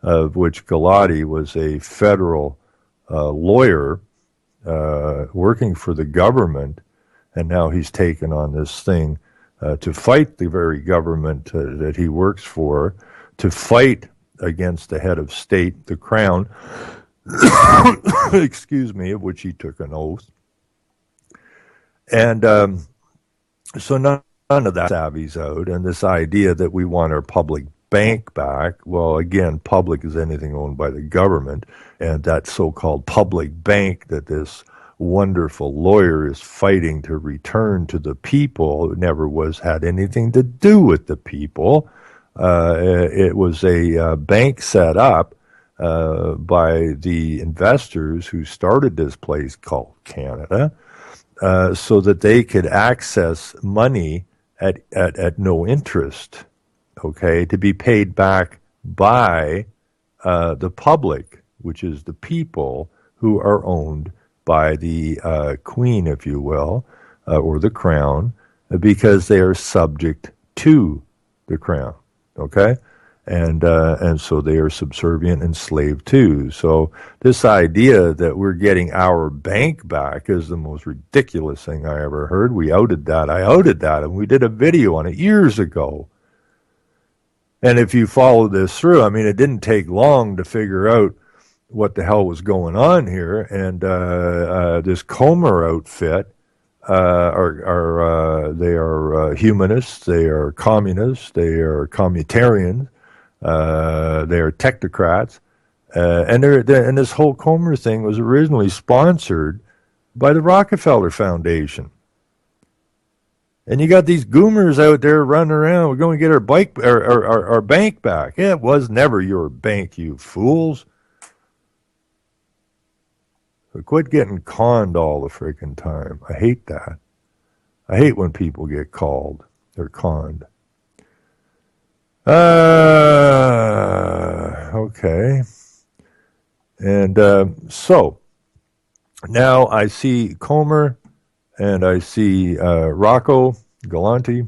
of which Galati was a federal lawyer working for the government, and now he's taken on this thing to fight the very government that he works for, to fight against the head of state, the crown, excuse me, of which he took an oath. And so none of that savvy's out, and this idea that we want our public bank back, well, again, public is anything owned by the government, and that so-called public bank that this wonderful lawyer is fighting to return to the people never had anything to do with the people. It was a bank set up by the investors who started this place called Canada, so that they could access money at no interest, okay, to be paid back by the public, which is the people who are owned by the queen, if you will, or the crown, because they are subject to the crown, okay? And so they are subservient and slave too. So this idea that we're getting our bank back is the most ridiculous thing I ever heard. We outed that. I outed that, and we did a video on it years ago. And if you follow this through, I mean, it didn't take long to figure out what the hell was going on here. And this Comer outfit, they are humanists, they are communists, they are communitarians. They are technocrats, and this whole Comer thing was originally sponsored by the Rockefeller Foundation. And you got these goomers out there running around. We're going to get our bank back. Yeah, it was never your bank, you fools. So quit getting conned all the freaking time. I hate that. I hate when people get called or conned. Okay. And so now I see Comer and I see Rocco Galati,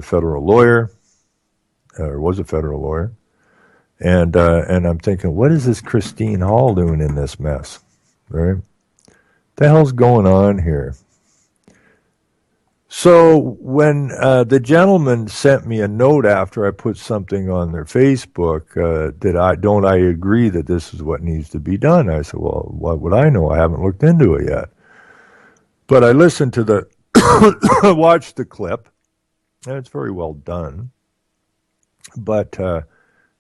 federal lawyer, or was a federal lawyer. And I'm thinking, what is this Christine Hall doing in this mess? Right? What the hell's going on here? So when the gentleman sent me a note after I put something on their Facebook, don't I agree that this is what needs to be done? I said, well, what would I know? I haven't looked into it yet. But I listened to watched the clip, and it's very well done. But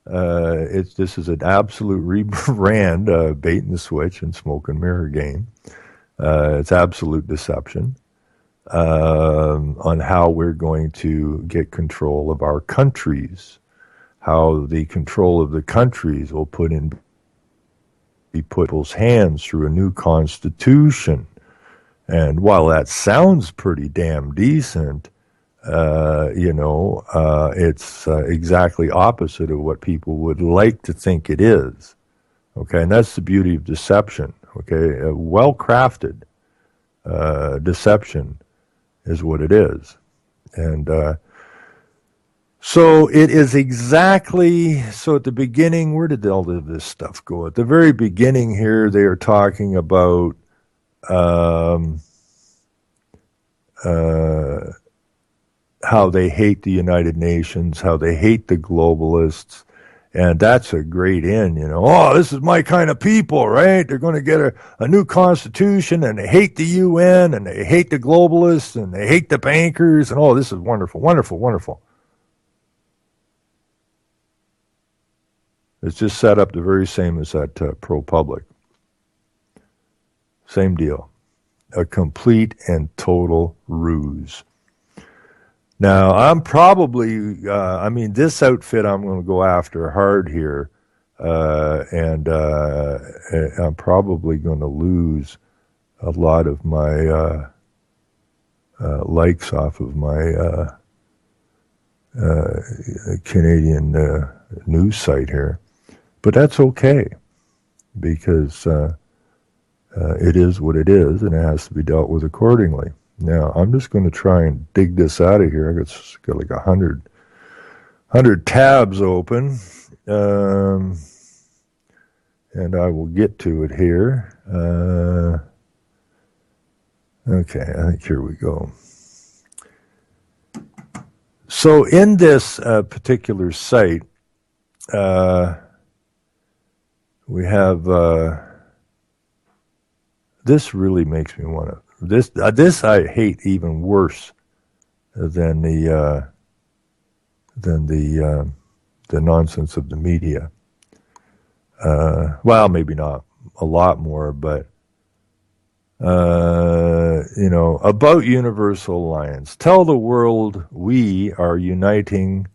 this is an absolute rebrand, bait and switch and smoke and mirror game. It's absolute deception. On how we're going to get control of our countries, how the control of the countries will be put in people's hands through a new constitution. And while that sounds pretty damn decent, it's exactly opposite of what people would like to think it is. Okay, and that's the beauty of deception. Okay, well-crafted deception is what it is. And so it is exactly, so at the beginning, where did all of this stuff go? At the very beginning here, they are talking about how they hate the United Nations, how they hate the globalists, and that's a great end, Oh, this is my kind of people, right? They're going to get a new constitution, and they hate the UN, and they hate the globalists, and they hate the bankers, and oh, this is wonderful, wonderful, wonderful. It's just set up the very same as that ProPublica. Same deal. A complete and total ruse. Now, I'm probably, this outfit I'm going to go after hard here, and I'm probably going to lose a lot of my likes off of my Canadian news site here. But that's okay, because it is what it is, and it has to be dealt with accordingly. Now, I'm just going to try and dig this out of here. I got like 100 tabs open, and I will get to it here. Okay, I think here we go. So in this particular site, we have, this really makes me want to, this I hate even worse than the nonsense of the media. Well, maybe not a lot more, but about Universal Alliance. Tell the world we are uniting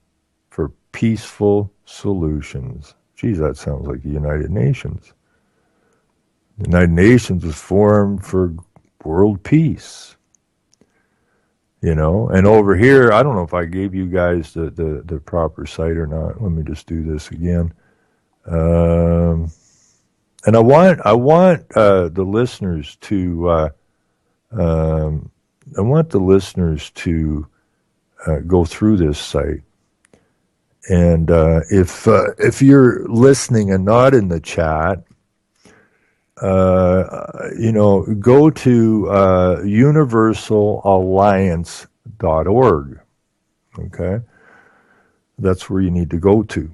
for peaceful solutions. Geez, that sounds like the United Nations. The United Nations was formed for world peace. And over here, I don't know if I gave you guys the proper site or not. Let me just do this again. And I want the listeners to go through this site. And if you're listening and not in the chat, go to universalalliance.org. Okay, that's where you need to go to.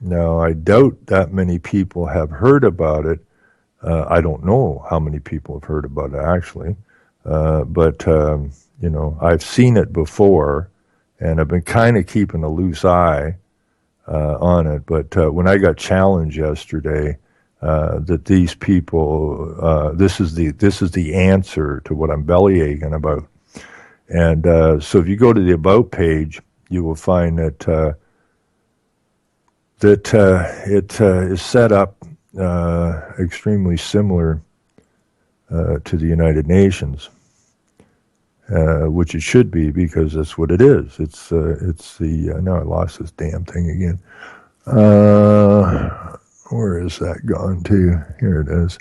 Now, I doubt that many people have heard about it. I don't know how many people have heard about it actually, but I've seen it before. And I've been kind of keeping a loose eye on it. But when I got challenged yesterday, that these people, this is the answer to what I'm bellyaching about. And so if you go to the About page, you will find that it is set up extremely similar to the United Nations. Which it should be, because that's what it is. It's the now I lost this damn thing again. Where is that gone to? Here it is.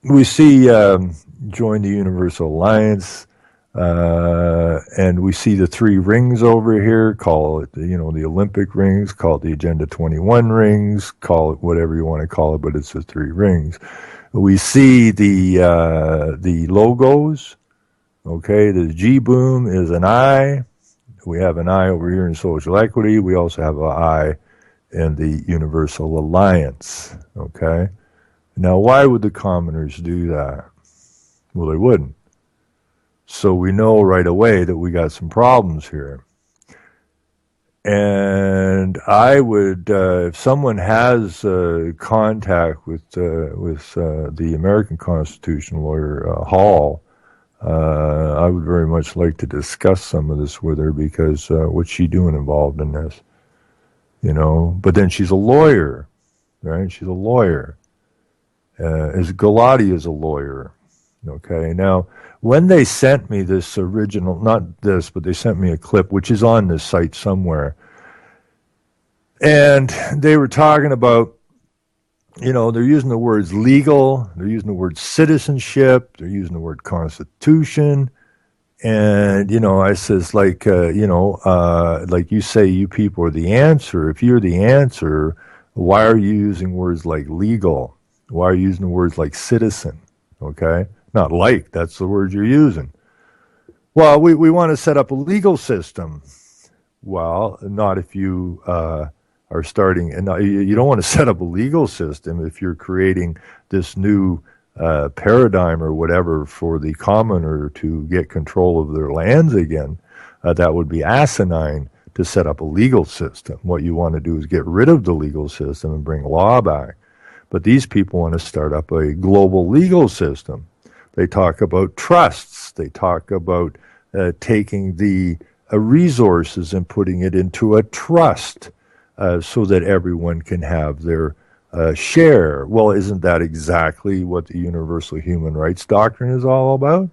We see join the Universal Alliance, and we see the 3 rings over here. Call it the Olympic rings. Call it the Agenda 21 rings. Call it whatever you want to call it, but it's the 3 rings. We see the logos. Okay, the G-Boom is an I. We have an I over here in social equity. We also have an I in the Universal Alliance. Okay, now why would the commoners do that? Well, they wouldn't. So we know right away that we got some problems here. And I would, if someone has contact with the American Constitution lawyer Hall, I would very much like to discuss some of this with her, because what's she doing involved in this? But then she's a lawyer, right? She's a lawyer. As Galati is a lawyer. Okay, now when they sent me this original, not this, but they sent me a clip, which is on this site somewhere, and they were talking about, they're using the words legal, they're using the word citizenship, they're using the word constitution, and, I says, like you say, you people are the answer. If you're the answer, why are you using words like legal? Why are you using the words like citizen? Okay? Not like, that's the word you're using. Well, we want to set up a legal system. Well, not if you are starting, and you don't want to set up a legal system if you're creating this new paradigm or whatever for the commoner to get control of their lands again. That would be asinine to set up a legal system. What you want to do is get rid of the legal system and bring law back. But these people want to start up a global legal system. They talk about trusts. They talk about taking the resources and putting it into a trust so that everyone can have their share. Well, isn't that exactly what the Universal Human Rights Doctrine is all about?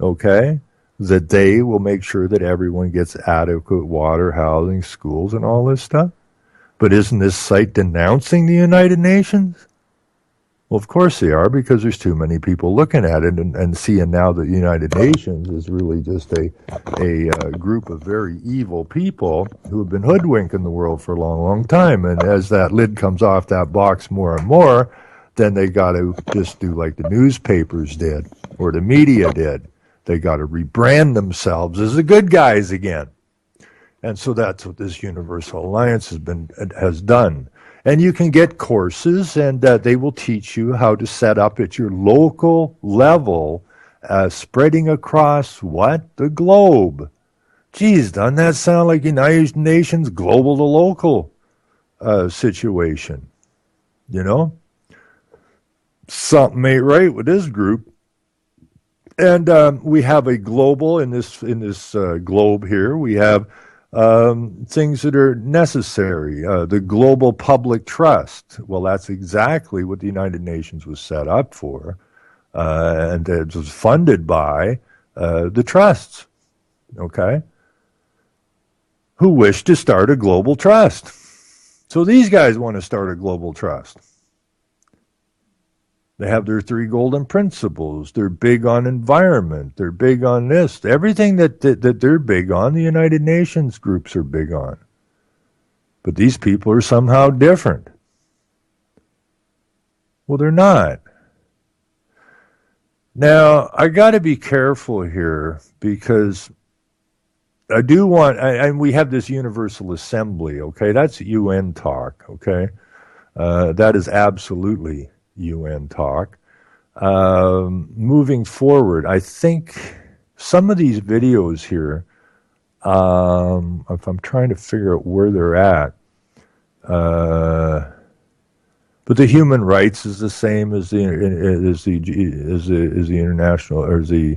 Okay? That they will make sure that everyone gets adequate water, housing, schools, and all this stuff. But isn't this site denouncing the United Nations? Well, of course they are, because there's too many people looking at it and seeing now that the United Nations is really just a group of very evil people who have been hoodwinking the world for a long, long time. And as that lid comes off that box more and more, then they got to just do like the newspapers did or the media did. They got to rebrand themselves as the good guys again. And so that's what this Universal Alliance has done. And you can get courses, and they will teach you how to set up at your local level, spreading across what? The globe. Geez, doesn't that sound like United Nations global to local situation? You know? Something ain't right with this group. And we have a global, in this globe here, we have things that are necessary. The global public trust. Well, that's exactly what the United Nations was set up for. And it was funded by the trusts, okay, who wish to start a global trust. So these guys want to start a global trust. They have their 3 golden principles. They're big on environment. They're big on this. Everything that they're big on, the United Nations groups are big on. But these people are somehow different. Well, they're not. Now, I got to be careful here, because I do want, and we have this Universal Assembly, okay? That's UN talk, okay? That is absolutely UN talk. Moving forward, I think some of these videos here, if I'm trying to figure out where they're at, but the human rights is the same as the international, or the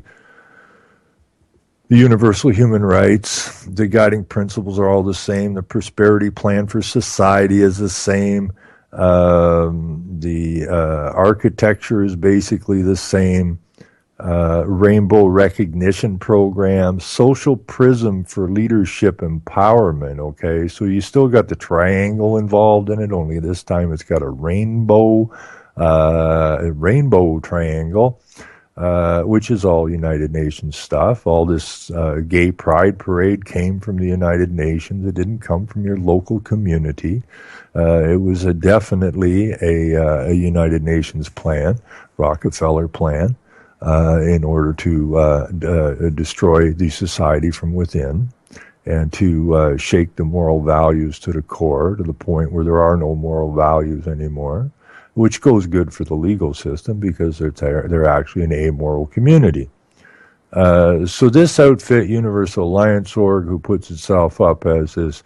universal human rights. The guiding principles are all the same. The prosperity plan for society is the same. The architecture is basically the same. Rainbow recognition program, social prism for leadership empowerment, okay? So you still got the triangle involved in it, only this time it's got a rainbow triangle, which is all United Nations stuff. All this gay pride parade came from the United Nations. It didn't come from your local community. It was definitely a United Nations plan, Rockefeller plan, in order to destroy the society from within and to shake the moral values to the core, to the point where there are no moral values anymore, which goes good for the legal system because they're actually an amoral community. So this outfit, Universal Alliance Org, who puts itself up as this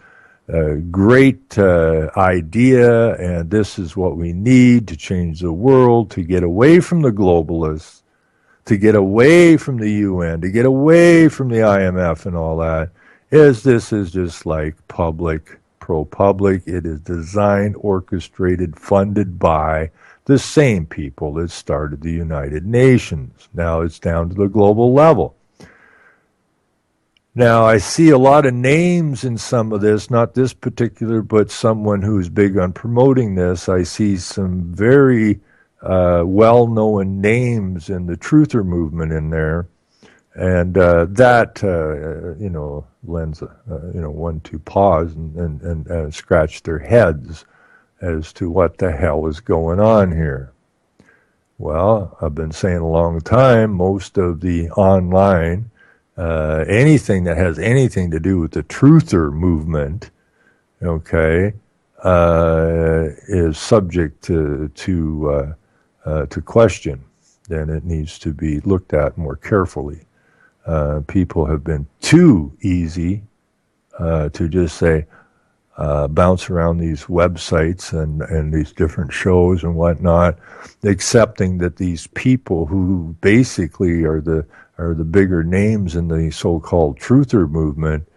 great idea, and this is what we need to change the world, to get away from the globalists, to get away from the UN, to get away from the IMF and all that, this is just like public, pro-public. It is designed, orchestrated, funded by the same people that started the United Nations. Now it's down to the global level. Now, I see a lot of names in some of this, not this particular, but someone who's big on promoting this. I see some very well-known names in the truther movement in there, and that lends one to pause and scratch their heads as to what the hell is going on here. Well, I've been saying a long time, most of the online anything that has anything to do with the truther movement, okay, is subject to question. Then it needs to be looked at more carefully. People have been too easy to just say, bounce around these websites and these different shows and whatnot, accepting that these people who basically are the bigger names in the so-called truther movement,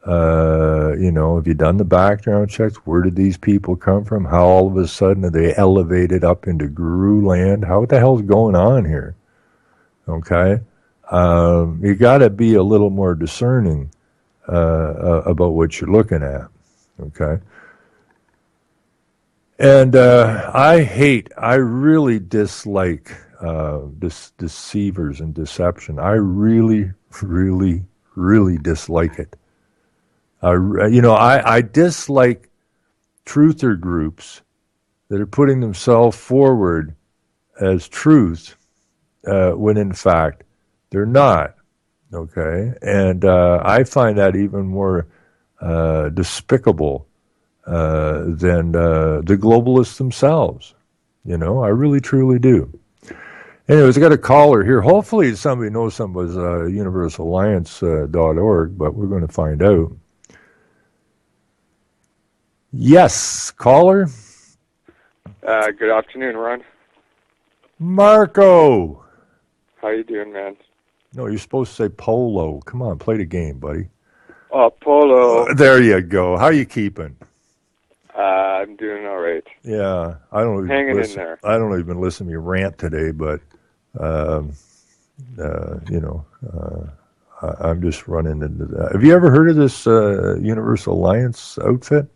have you done the background checks? Where did these people come from? How all of a sudden are they elevated up into guru land? What the hell's going on here? Okay? You got to be a little more discerning about what you're looking at. Okay? And I really dislike deceivers and deception. I really, really, really dislike it. I dislike truther groups that are putting themselves forward as truth when in fact they're not. Okay, and I find that even more despicable than the globalists themselves. I really truly do. Anyways, I got a caller here. Hopefully somebody knows something was universalalliance.org, but we're going to find out. Yes, caller.
Good afternoon, Ron.
Marco.
How you doing, man?
No, you're supposed to say Polo. Come on, play the game, buddy.
Oh, Polo.
There you go. How you keeping?
I'm doing all right.
Yeah, I don't
hanging in there.
I don't even listen to your rant today, but I'm just running into that. Have you ever heard of this Universal Alliance outfit?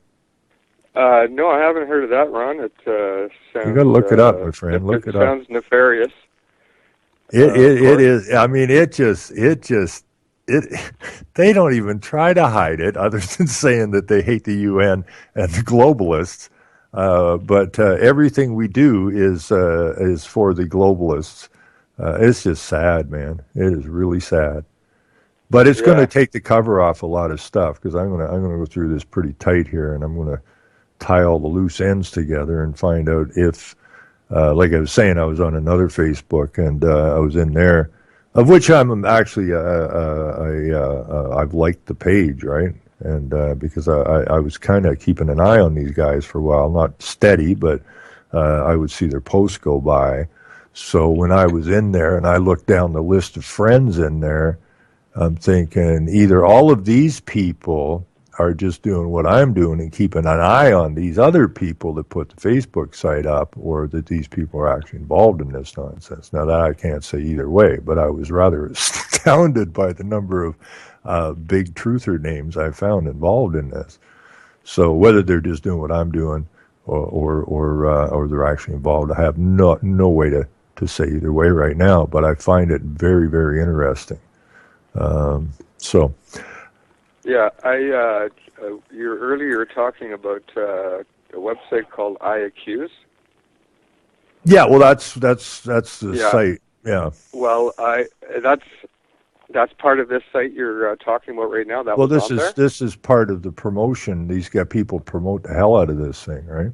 No, I haven't heard of that, Ron. It sounds.
You got to look it up, my friend. Look it up.
It sounds nefarious.
It is. I mean, it just. They don't even try to hide it, other than saying that they hate the UN and the globalists. But everything we do is for the globalists. It's just sad, man. It is really sad. But it's going to take the cover off a lot of stuff, because I'm going to go through this pretty tight here, and I'm going to tie all the loose ends together and find out if, like I was saying, I was on another Facebook, and I was in there, of which I'm actually I've liked the page, right? And because I was kind of keeping an eye on these guys for a while, not steady, but I would see their posts go by. So when I was in there and I looked down the list of friends in there, I'm thinking either all of these people are just doing what I'm doing and keeping an eye on these other people that put the Facebook site up, or that these people are actually involved in this nonsense. Now, that I can't say either way, but I was rather astounded by the number of big truther names I found involved in this. So whether they're just doing what I'm doing or they're actually involved, I have no way to say either way right now, but I find it very, very interesting.
Yeah, you were earlier talking about a website called iAccuse.
Yeah, well, that's the site. Yeah.
Well, that's part of this site you're talking about right now.
Well, this is part of the promotion. These people promote the hell out of this thing, right?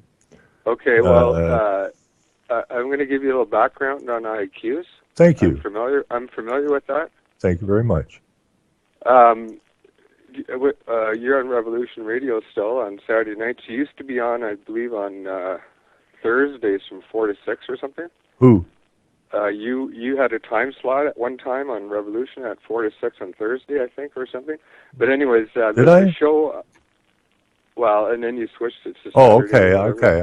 Okay. Well, I'm going to give you a little background on iAccuse.
Thank you.
I'm familiar with that.
Thank you very much.
You're on Revolution Radio still on Saturday nights. You used to be on, I believe, on Thursdays from 4 to 6 or something.
Who?
You had a time slot at one time on Revolution at 4 to 6 on Thursday, I think, or something. But anyways,
did I?
Show. Well, and then you switched it to Saturday.
Oh, okay.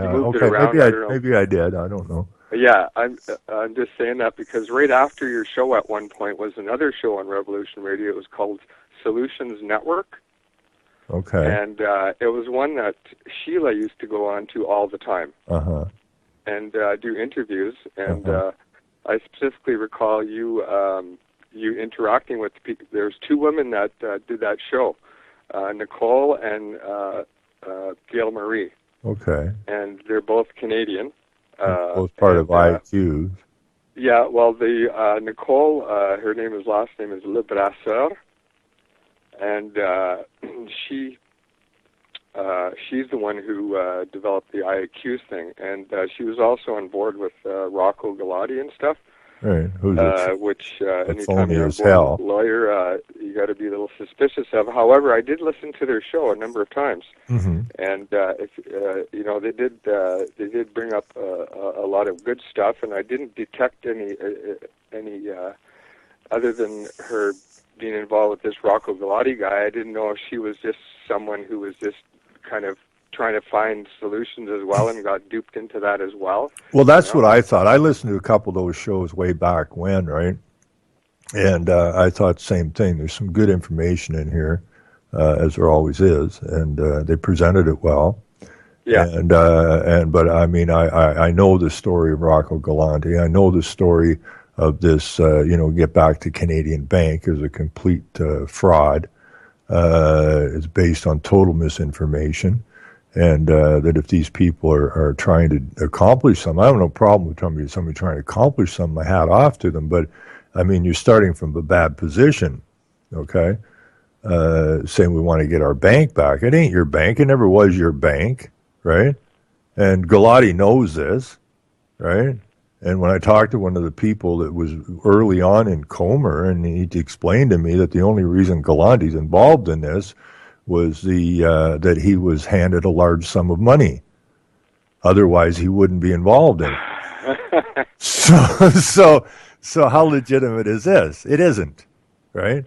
Maybe I did. I don't know.
Yeah, I'm just saying that because right after your show at one point was another show on Revolution Radio. It was called Solutions Network.
Okay.
And it was one that Sheila used to go on to all the time.
Uh-huh.
And do interviews. And I specifically recall you interacting with people. There's two women that did that show, Nicole and Gail Marie.
Okay.
And they're both Canadian.
Both part of IQ.
Yeah, well, the Nicole, her last name is Le Brasseur, and she's the one who developed the IAQ thing, and she was also on board with Rocco Galati and stuff.
Right,
which anytime you're a lawyer, you got to be a little suspicious of. However, I did listen to their show a number of times, and if they did bring up a lot of good stuff, and I didn't detect any other than her being involved with this Rocco Galati guy. I didn't know if she was just someone who was just kind of trying to find solutions as well and got duped into that as well.
Well, that's what I thought. I listened to a couple of those shows way back when, right? And I thought the same thing. There's some good information in here, as there always is, and they presented it well.
Yeah.
But I mean, I know the story of Rocco Galante. I know the story of this, get back to Canadian Bank as a complete fraud. It's based on total misinformation. And that if these people are trying to accomplish something, I have no problem with somebody trying to accomplish something. My hat off to them. But, I mean, you're starting from a bad position, okay? Saying we want to get our bank back. It ain't your bank. It never was your bank, right? And Galati knows this, right? And when I talked to one of the people that was early on in Comer, and he explained to me that the only reason Galante's involved in this was that he was handed a large sum of money. Otherwise, he wouldn't be involved in it. So how legitimate is this? It isn't, right?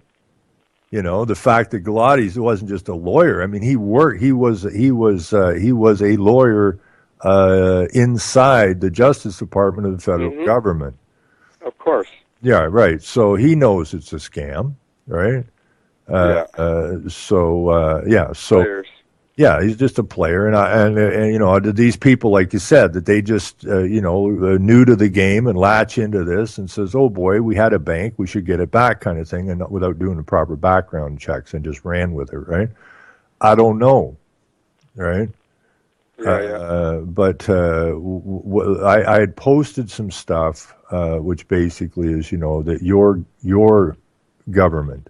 The fact that Galati wasn't just a lawyer. I mean, he was a lawyer inside the Justice Department of the federal government.
Of course.
Yeah, right. So he knows it's a scam, right?
Players.
Yeah, he's just a player, and these people, like you said, that they just new to the game and latch into this and says, oh boy, we had a bank, we should get it back, kind of thing, and not, without doing the proper background checks, and just ran with it, right? I don't know, right? But I had posted some stuff, which basically is that your government.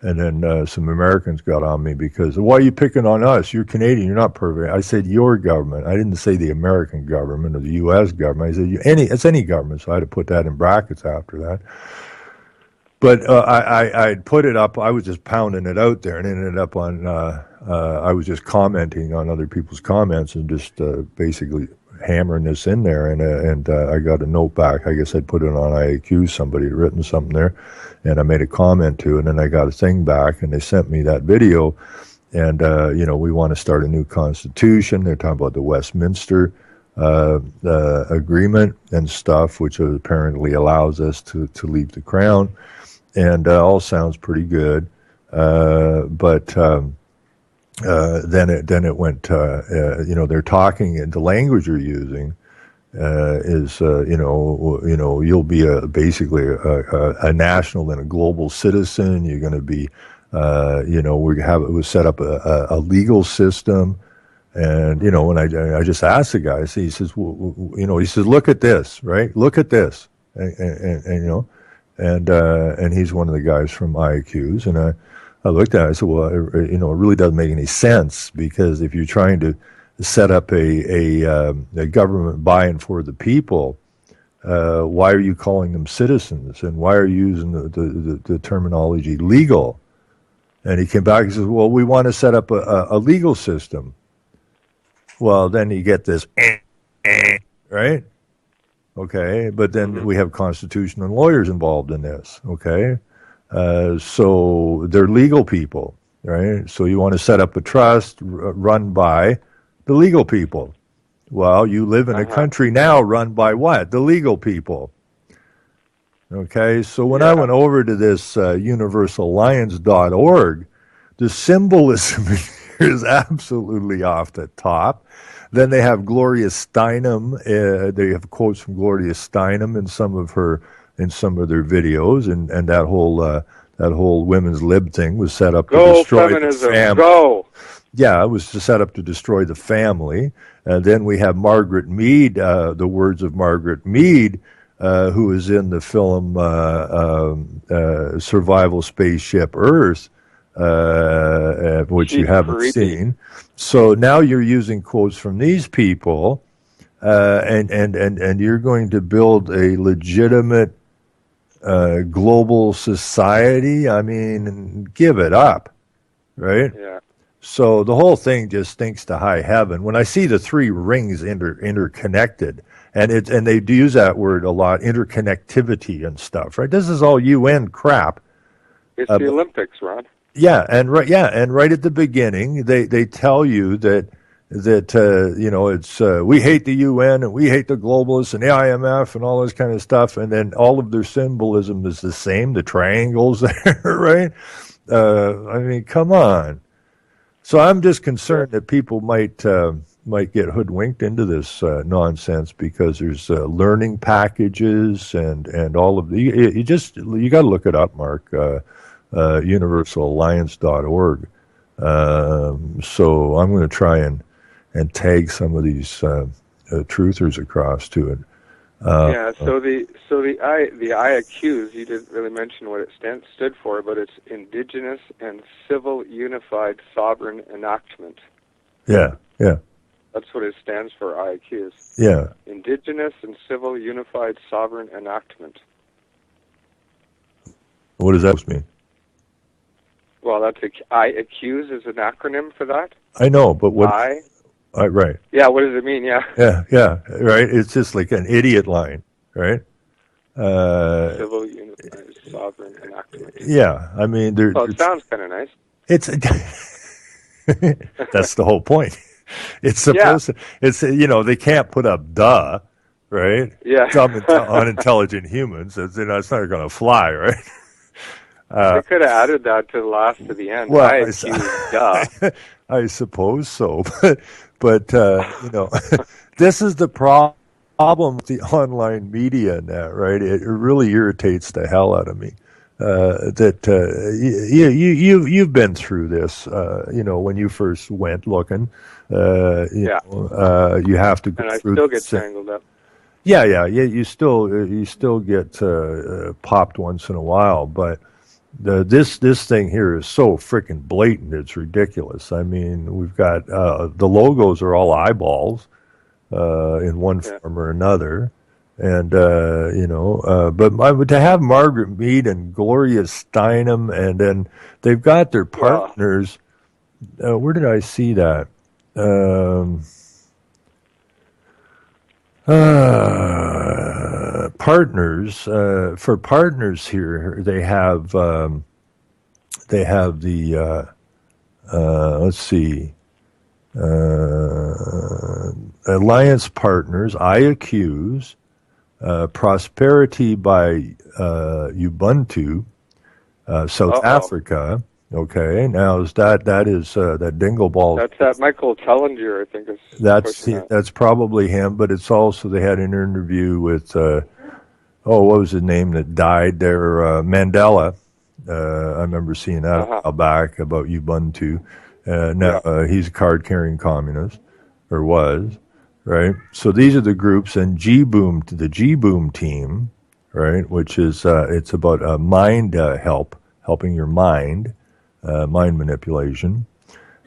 And then some Americans got on me because, why are you picking on us? You're Canadian. You're not perfect. I said your government. I didn't say the American government or the U.S. government. I said it's any government. So I had to put that in brackets after that. But I put it up. I was just pounding it out there, and it ended up on. I was just commenting on other people's comments and just basically hammering this in there, and I got a note back. I guess I'd put it on IAQ. Somebody had written something there, and I made a comment to it, and then I got a thing back, and they sent me that video, and we want to start a new constitution. They're talking about the Westminster agreement and stuff, which apparently allows us to leave the crown, and all sounds pretty good, but. Then it went. They're talking, and the language you're using is, you'll be basically a national and a global citizen. You're going to be, it was set up a legal system, and when I just asked the guy, he says, he says, look at this, right? Look at this, and he's one of the guys from IAQs, and I looked at it, I said, well, it really doesn't make any sense, because if you're trying to set up a government by and for the people, why are you calling them citizens? And why are you using the terminology legal? And he came back and says, well, we want to set up a legal system. Well, then you get this, right? Okay, but then we have constitution and lawyers involved in this, okay? So they're legal people, right? So you want to set up a trust run by the legal people. Well, you live in a country now run by what? The legal people. Okay, so when I went over to this universalliance.org, the symbolism is absolutely off the top. Then they have Gloria Steinem. They have quotes from Gloria Steinem in some of their videos, and that whole women's lib thing was set up to destroy
feminism,
the family.
Go!
Yeah, it was set up to destroy the family. And then we have Margaret Mead, the words of Margaret Mead, who is in the film Survival Spaceship Earth, which you haven't seen. So now you're using quotes from these people, and you're going to build a legitimate global society. I mean, give it up, right?
Yeah.
So the whole thing just stinks to high heaven. When I see the three rings interconnected, and they do use that word a lot, interconnectivity and stuff, right? This is all UN crap.
It's the Olympics, Ron.
Yeah, and right at the beginning, they tell you that it's we hate the UN and we hate the globalists and the IMF and all this kind of stuff, and then all of their symbolism is the same, the triangles there, right? I mean, come on. So I'm just concerned that people might might get hoodwinked into this nonsense because there's learning packages and all of the. You got to look it up, Mark. UniversalAlliance.org. So I'm going to try and tag some of these truthers across to it.
So the IAQs, you didn't really mention what it stood for, but it's Indigenous and Civil Unified Sovereign Enactment.
Yeah.
That's what it stands for, IAQs.
Yeah.
Indigenous and Civil Unified Sovereign Enactment.
What does that mean?
Well, that's IAQs is an acronym for that.
I know, but what? Right.
Yeah, what does it mean? Yeah,
right. It's just like an idiot line, right?
Civil Unified Sovereign Enactment.
Yeah, I mean,
it sounds kind of nice.
It's that's the whole point. It's supposed to. It's they can't put up duh, right?
Yeah,
dumb, unintelligent humans. It's not going to fly, right?
They could have added that to the last to the end.
Well, I suppose so, but this is the problem with the online media now, right? It really irritates the hell out of me. You've been through this, when you first went looking. You have to go
and
through.
I still get tangled up.
Yeah. You still get popped once in a while, but. This thing here is so freaking blatant, it's ridiculous. I mean, we've got the logos are all eyeballs in one form or another, and but to have Margaret Mead and Gloria Steinem, and then they've got their partners. Where did I see that? Partners for partners here, they have the let's see, Alliance Partners, IAQs, Prosperity by Ubuntu, South Africa. Okay, now is that Dingleball?
That's that Michael Tellinger, I think.
That's probably him, but it's also they had an interview with what was his name that died there? Mandela. I remember seeing that a while back about Ubuntu. Now he's a card-carrying communist, or was, right? So these are the groups, and the G-Boom team, right? Which is it's about mind helping your mind. Mind manipulation.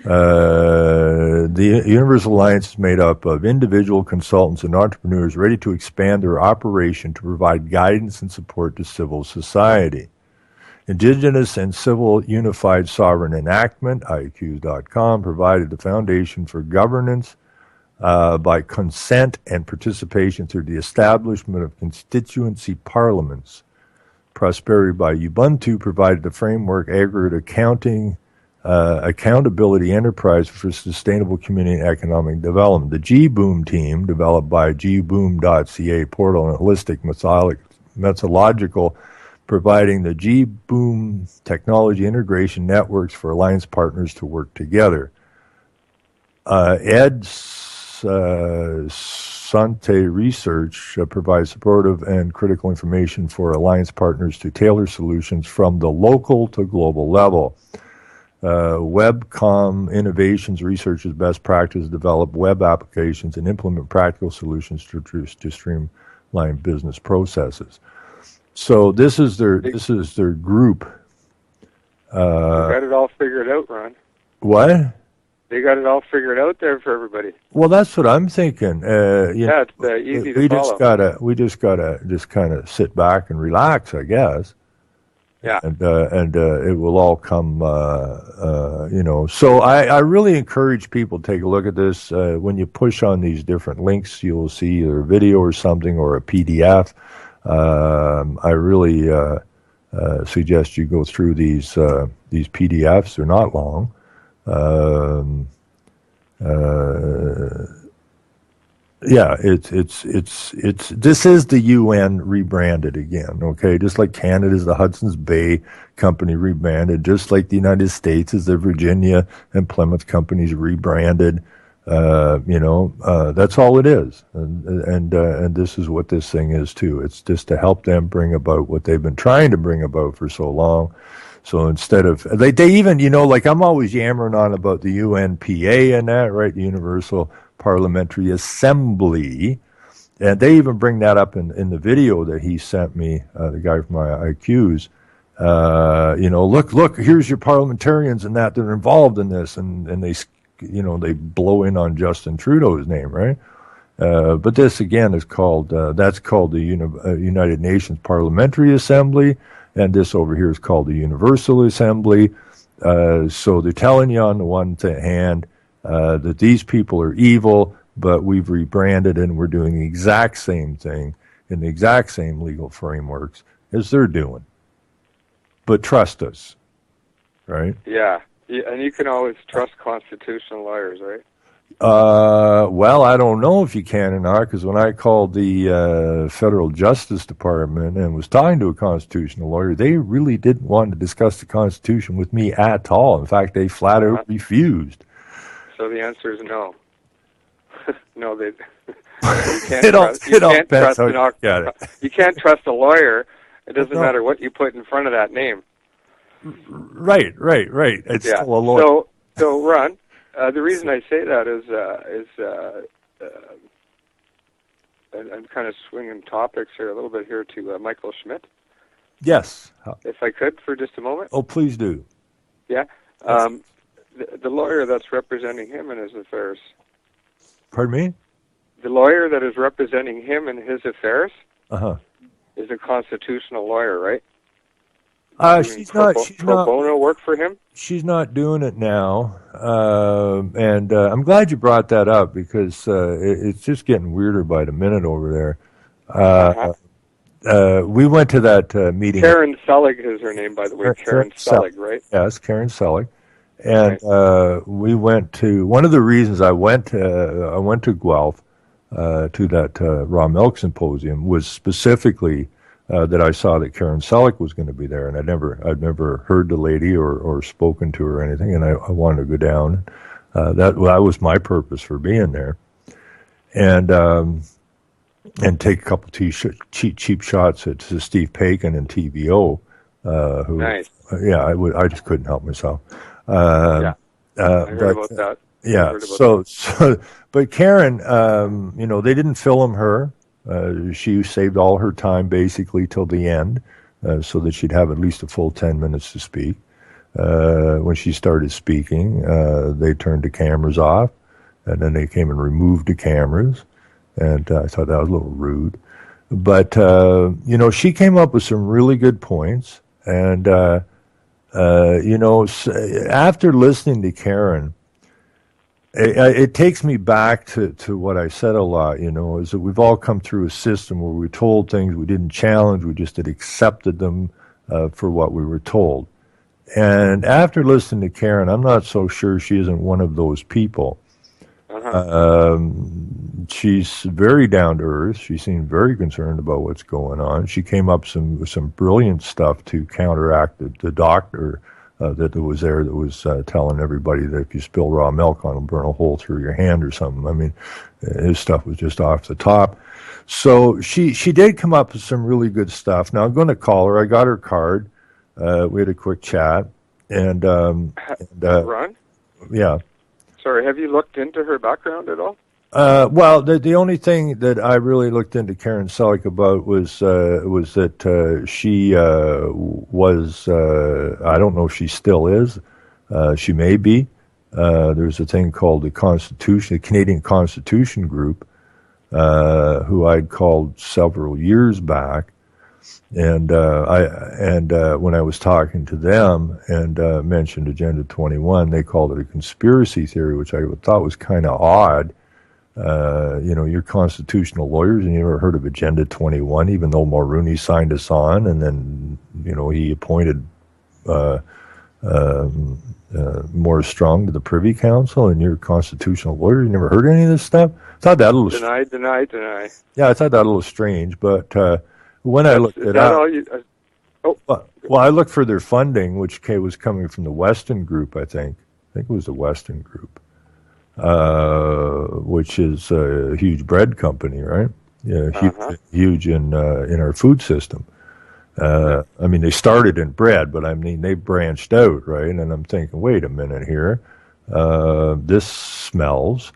The Universal Alliance is made up of individual consultants and entrepreneurs ready to expand their operation to provide guidance and support to civil society. Indigenous and Civil Unified Sovereign Enactment, IAQs.com, provided the foundation for governance by consent and participation through the establishment of constituency parliaments. Prosperity by Ubuntu provided the framework, aggregate accountability enterprise for sustainable community and economic development. The G-Boom team, developed by gboom.ca portal and holistic methodological, providing the G-Boom technology integration networks for alliance partners to work together. Sante Research provides supportive and critical information for alliance partners to tailor solutions from the local to global level. Webcom Innovations researches best practice, develop web applications, and implement practical solutions to streamline business processes. So this is their group.
They got it all figured out, Ron.
What?
They got it all figured out there for everybody.
Well, that's what I'm thinking.
It's easy to follow.
We just gotta kind of sit back and relax, I guess.
Yeah.
And it will all come. So I really encourage people to take a look at this. When you push on these different links, you'll see either a video or something or a PDF. I really suggest you go through these PDFs. They're not long. It's this is the UN rebranded again, okay? Just like Canada's the Hudson's Bay Company rebranded, just like the United States is the Virginia and Plymouth companies rebranded. That's all it is, and this is what this thing is too. It's just to help them bring about what they've been trying to bring about for so long. So instead of they even like I'm always yammering on about the UNPA and that, right? The Universal Parliamentary Assembly, and they even bring that up in the video that he sent me, the guy from IQs. Look, here's your parliamentarians and that are involved in this, and they they blow in on Justin Trudeau's name, right? But this again is called that's called the United Nations Parliamentary Assembly, and this over here is called the Universal Assembly. So they're telling you on the one hand that these people are evil, but we've rebranded and we're doing the exact same thing in the exact same legal frameworks as they're doing. But trust us, right?
Yeah, and you can always trust constitutional lawyers, right?
Well, I don't know if you can or not, because when I called the Federal Justice Department and was talking to a constitutional lawyer, they really didn't want to discuss the Constitution with me at all. In fact, they flat out refused.
So the answer is no. No, they. You can't trust a lawyer. It doesn't matter what you put in front of that name.
Right. It's still a lawyer.
So Ron, the reason I say that is I'm kind of swinging topics here a little bit here to Michael Schmidt.
Yes.
If I could for just a moment.
Oh, please do.
Yeah. The lawyer that's representing him in his affairs.
Pardon me?
The lawyer that is representing him in his affairs
Uh-huh.
is a constitutional lawyer, right?
She's not
pro bono work for him?
She's not doing it now. And I'm glad you brought that up, because it's just getting weirder by the minute over there. We went to that meeting.
Karen Selig is her name, by the way. Karen Selig, right?
Yes, Karen Selig. And we went to, one of the reasons I went to Guelph to that raw milk symposium was specifically that I saw that Karen Selig was going to be there, and I'd never heard the lady or spoken to her or anything, and I wanted to go down. That was my purpose for being there, and take a couple cheap shots at Steve Paikin and TVO. Who, nice. I just couldn't help myself.
I heard about that.
Yeah. So, but Karen, they didn't film her. She saved all her time basically till the end, so that she'd have at least a full 10 minutes to speak. When she started speaking, they turned the cameras off, and then they came and removed the cameras, and I thought that was a little rude. But, she came up with some really good points, and, after listening to Karen, it takes me back to what I said a lot, is that we've all come through a system where we told things we didn't challenge, we just had accepted them for what we were told. And after listening to Karen, I'm not so sure she isn't one of those people. She's very down to earth. She seemed very concerned about what's going on. She came up with some brilliant stuff to counteract the doctor that was there that was telling everybody that if you spill raw milk on them, burn a hole through your hand or something. I mean, his stuff was just off the top. So she did come up with some really good stuff. Now I'm going to call her. I got her card. We had a quick chat. And
Ron?
Yeah.
Sorry, have you looked into her background at all?
Well, the only thing that I really looked into Karen Selig about was that she was, I don't know if she still is, she may be. There's a thing called the Canadian Constitution Group, who I'd called several years back, and when I was talking to them and mentioned Agenda 21, they called it a conspiracy theory, which I thought was kind of odd. You're constitutional lawyers, and you never heard of Agenda 21, even though Mulroney signed us on, and then, he appointed Maurice Strong to the Privy Council, and you're a constitutional lawyer. You never heard any of this stuff? I thought that a little...
Deny.
Yeah, I thought that a little strange, but when I looked it up... Well, I looked for their funding, which was coming from the Weston Group, I think. I think it was the Weston Group. which is a huge bread company, right? Yeah, huge in our food system. I mean, they started in bread, but I mean, they branched out, right? And I'm thinking, wait a minute here. This smells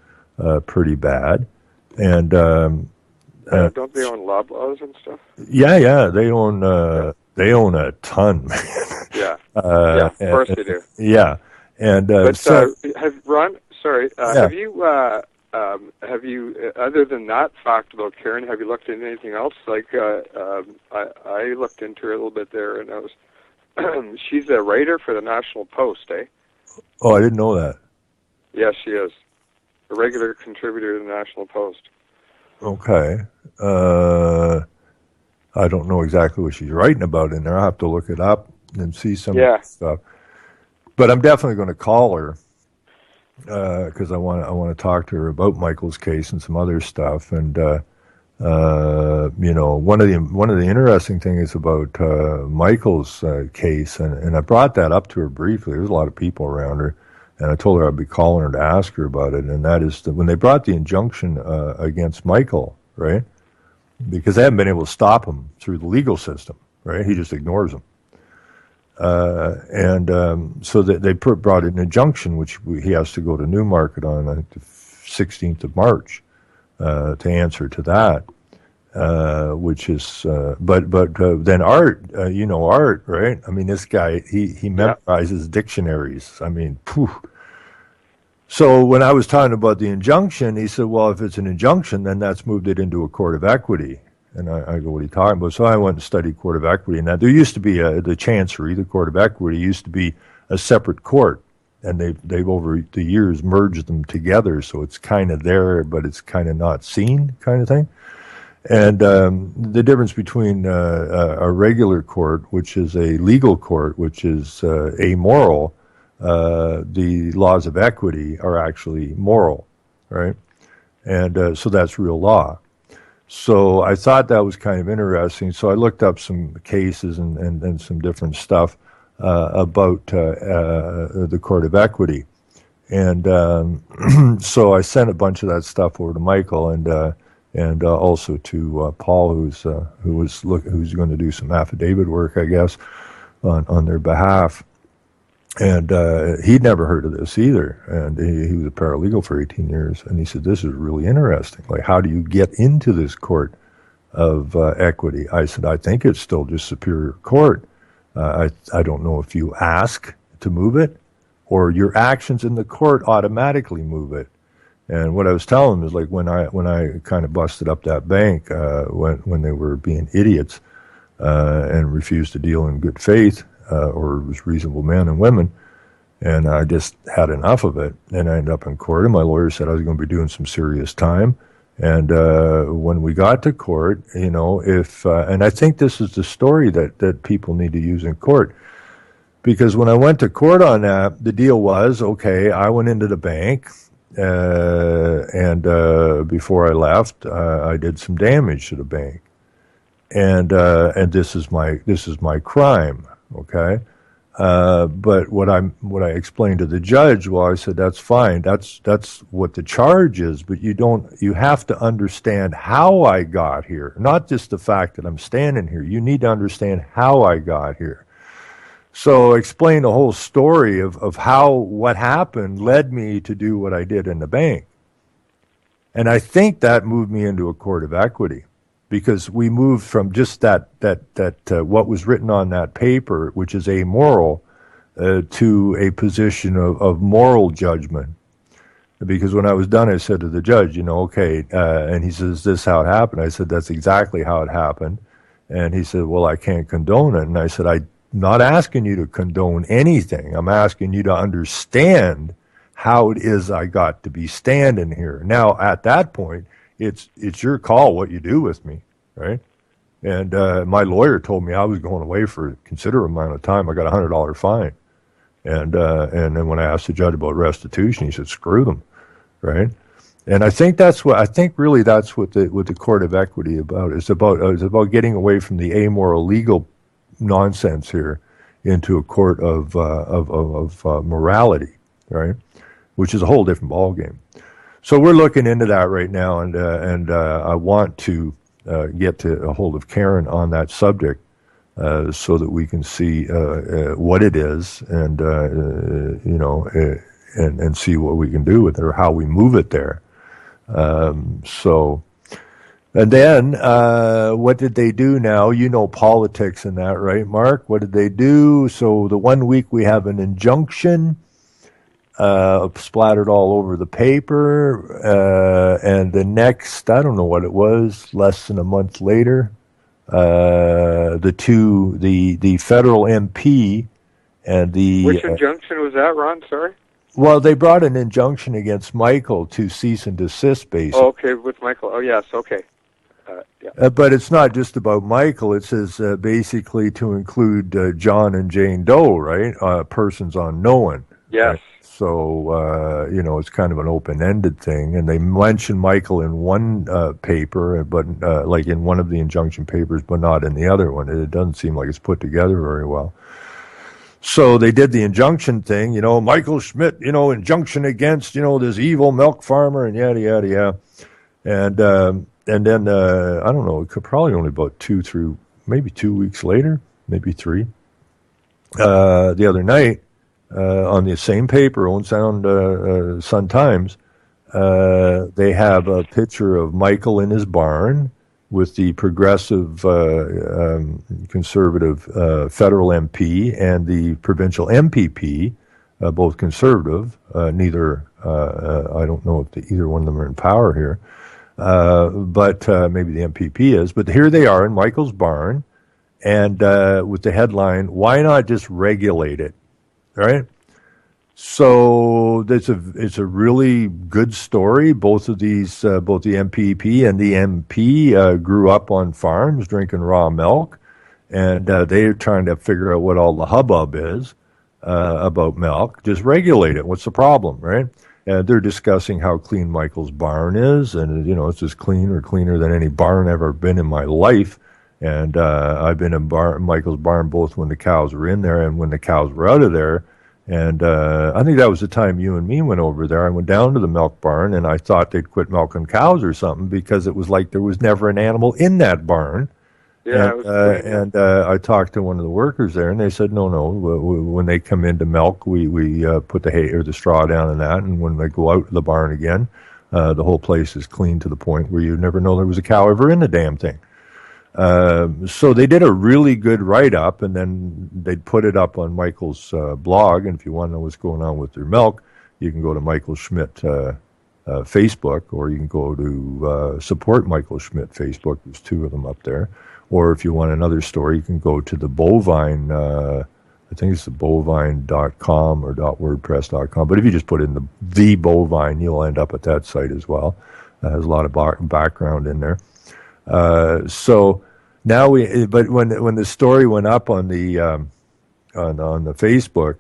pretty bad. And
don't they own Loblaws and stuff?
Yeah, they own a ton, man.
Yeah, of course they do.
Yeah, and
but have Ron? Sorry, have you other than that fact about Karen? Have you looked into anything else? Like I looked into her a little bit there, and I was she's a writer for the National Post, eh?
Oh, I didn't know that.
Yes, she is a regular contributor to the National Post.
Okay. I don't know exactly what she's writing about in there. I'll have to look it up and see some of that stuff. But I'm definitely going to call her because I want to talk to her about Michael's case and some other stuff. And one of the interesting things about Michael's case, and I brought that up to her briefly. There's a lot of people around her. And I told her I'd be calling her to ask her about it, and that is that when they brought the injunction against Michael, right? Because they haven't been able to stop him through the legal system, right? He just ignores them. So they brought an injunction, which he has to go to Newmarket on, I think, the 16th of March to answer to that, which is, but then Art, Art, right? I mean, this guy, he memorizes dictionaries. I mean, phew. So when I was talking about the injunction, he said, well, if it's an injunction, then that's moved it into a court of equity. And I go, what are you talking about? So I went and studied court of equity. And that there used to be the Chancery, the court of equity, used to be a separate court. And they've over the years merged them together. So it's kind of there, but it's kind of not seen kind of thing. And the difference between a regular court, which is a legal court, which is amoral, the laws of equity are actually moral, right? And so that's real law. So I thought that was kind of interesting. So I looked up some cases and some different stuff about the court of equity. And so I sent a bunch of that stuff over to Michael and also to Paul, who's going to do some affidavit work, I guess, on their behalf. And he'd never heard of this either. And he was a paralegal for 18 years. And he said, this is really interesting. Like, how do you get into this court of equity? I said, I think it's still just Superior Court. I don't know if you ask to move it or your actions in the court automatically move it. And what I was telling him is, like, when I kind of busted up that bank when they were being idiots and refused to deal in good faith, or was reasonable men and women, and I just had enough of it, and I ended up in court, and my lawyer said I was going to be doing some serious time. And when we got to court, and I think this is the story that people need to use in court, because when I went to court on that, the deal was, okay, I went into the bank, and before I left, I did some damage to the bank, and this is my crime. Okay, but what I explained to the judge, well, I said that's fine. That's what the charge is, but you have to understand how I got here, not just the fact that I'm standing here. You need to understand how I got here. So explain the whole story of how what happened led me to do what I did in the bank, and I think that moved me into a court of equity. Because we moved from just that what was written on that paper, which is amoral, to a position of moral judgment. Because when I was done, I said to the judge, okay, and he says, is this how it happened? I said, that's exactly how it happened. And he said, well, I can't condone it. And I said, I'm not asking you to condone anything. I'm asking you to understand how it is I got to be standing here. Now, at that point, it's your call what you do with me, right? And my lawyer told me I was going away for a considerable amount of time. I got a $100 fine, and then when I asked the judge about restitution, he said, "Screw them," right? And I think that's what the court of equity about. It's about getting away from the amoral legal nonsense here into a court of morality, right? which is a whole different ballgame. So we're looking into that right now, and I want to get to a hold of Karen on that subject so that we can see what it is, and and see what we can do with it or how we move it there. And then what did they do now? You know politics and that, right, Mark? What did they do? So the 1 week we have an injunction splattered all over the paper, and the next, I don't know what it was, less than a month later, the federal MP and the...
Which injunction was that, Ron? Sorry?
Well, they brought an injunction against Michael to cease and desist, basically.
Oh, okay, with Michael. Oh, yes, okay.
Yeah. But it's not just about Michael. It says basically to include John and Jane Doe, right? Persons unknown.
Yes.
Right? So, it's kind of an open-ended thing. And they mention Michael in one paper, but like in one of the injunction papers, but not in the other one. It doesn't seem like it's put together very well. So they did the injunction thing, Michael Schmidt, injunction against, this evil milk farmer and yada, yada, yada. And then, I don't know, it could probably only about 2 weeks later, maybe 3. The other night, on the same paper, Owen Sound Sun-Times, they have a picture of Michael in his barn with the progressive conservative federal MP and the provincial MPP, both conservative. Neither, I don't know if either one of them are in power here. But maybe the MPP is. But here they are in Michael's barn, and with the headline, "Why not just regulate it?" Right? So it's a really good story. Both of these, both the MPP and the MP, grew up on farms drinking raw milk, and they're trying to figure out what all the hubbub is about milk. Just regulate it. What's the problem, right? They're discussing how clean Michael's barn is, and it's as clean or cleaner than any barn I've ever been in my life. And I've been in Michael's barn both when the cows were in there and when the cows were out of there. And I think that was the time you and me went over there. I went down to the milk barn, and I thought they'd quit milking cows or something because it was like there was never an animal in that barn.
Yeah,
and I talked to one of the workers there, and they said, no, when they come in to milk, we put the hay or the straw down in that, and when they go out of the barn again, the whole place is clean to the point where you never know there was a cow ever in the damn thing. So they did a really good write-up, and then they'd put it up on Michael's blog, and if you want to know what's going on with their milk, you can go to Michael Schmidt Facebook, or you can go to Support Michael Schmidt Facebook. There's 2 of them up there. Or if you want another story, you can go to the Bovine, I think it's the bovine.com or .wordpress.com. But if you just put in the Bovine, you'll end up at that site as well. It has a lot of background in there. So now but when the story went up on the on the Facebook,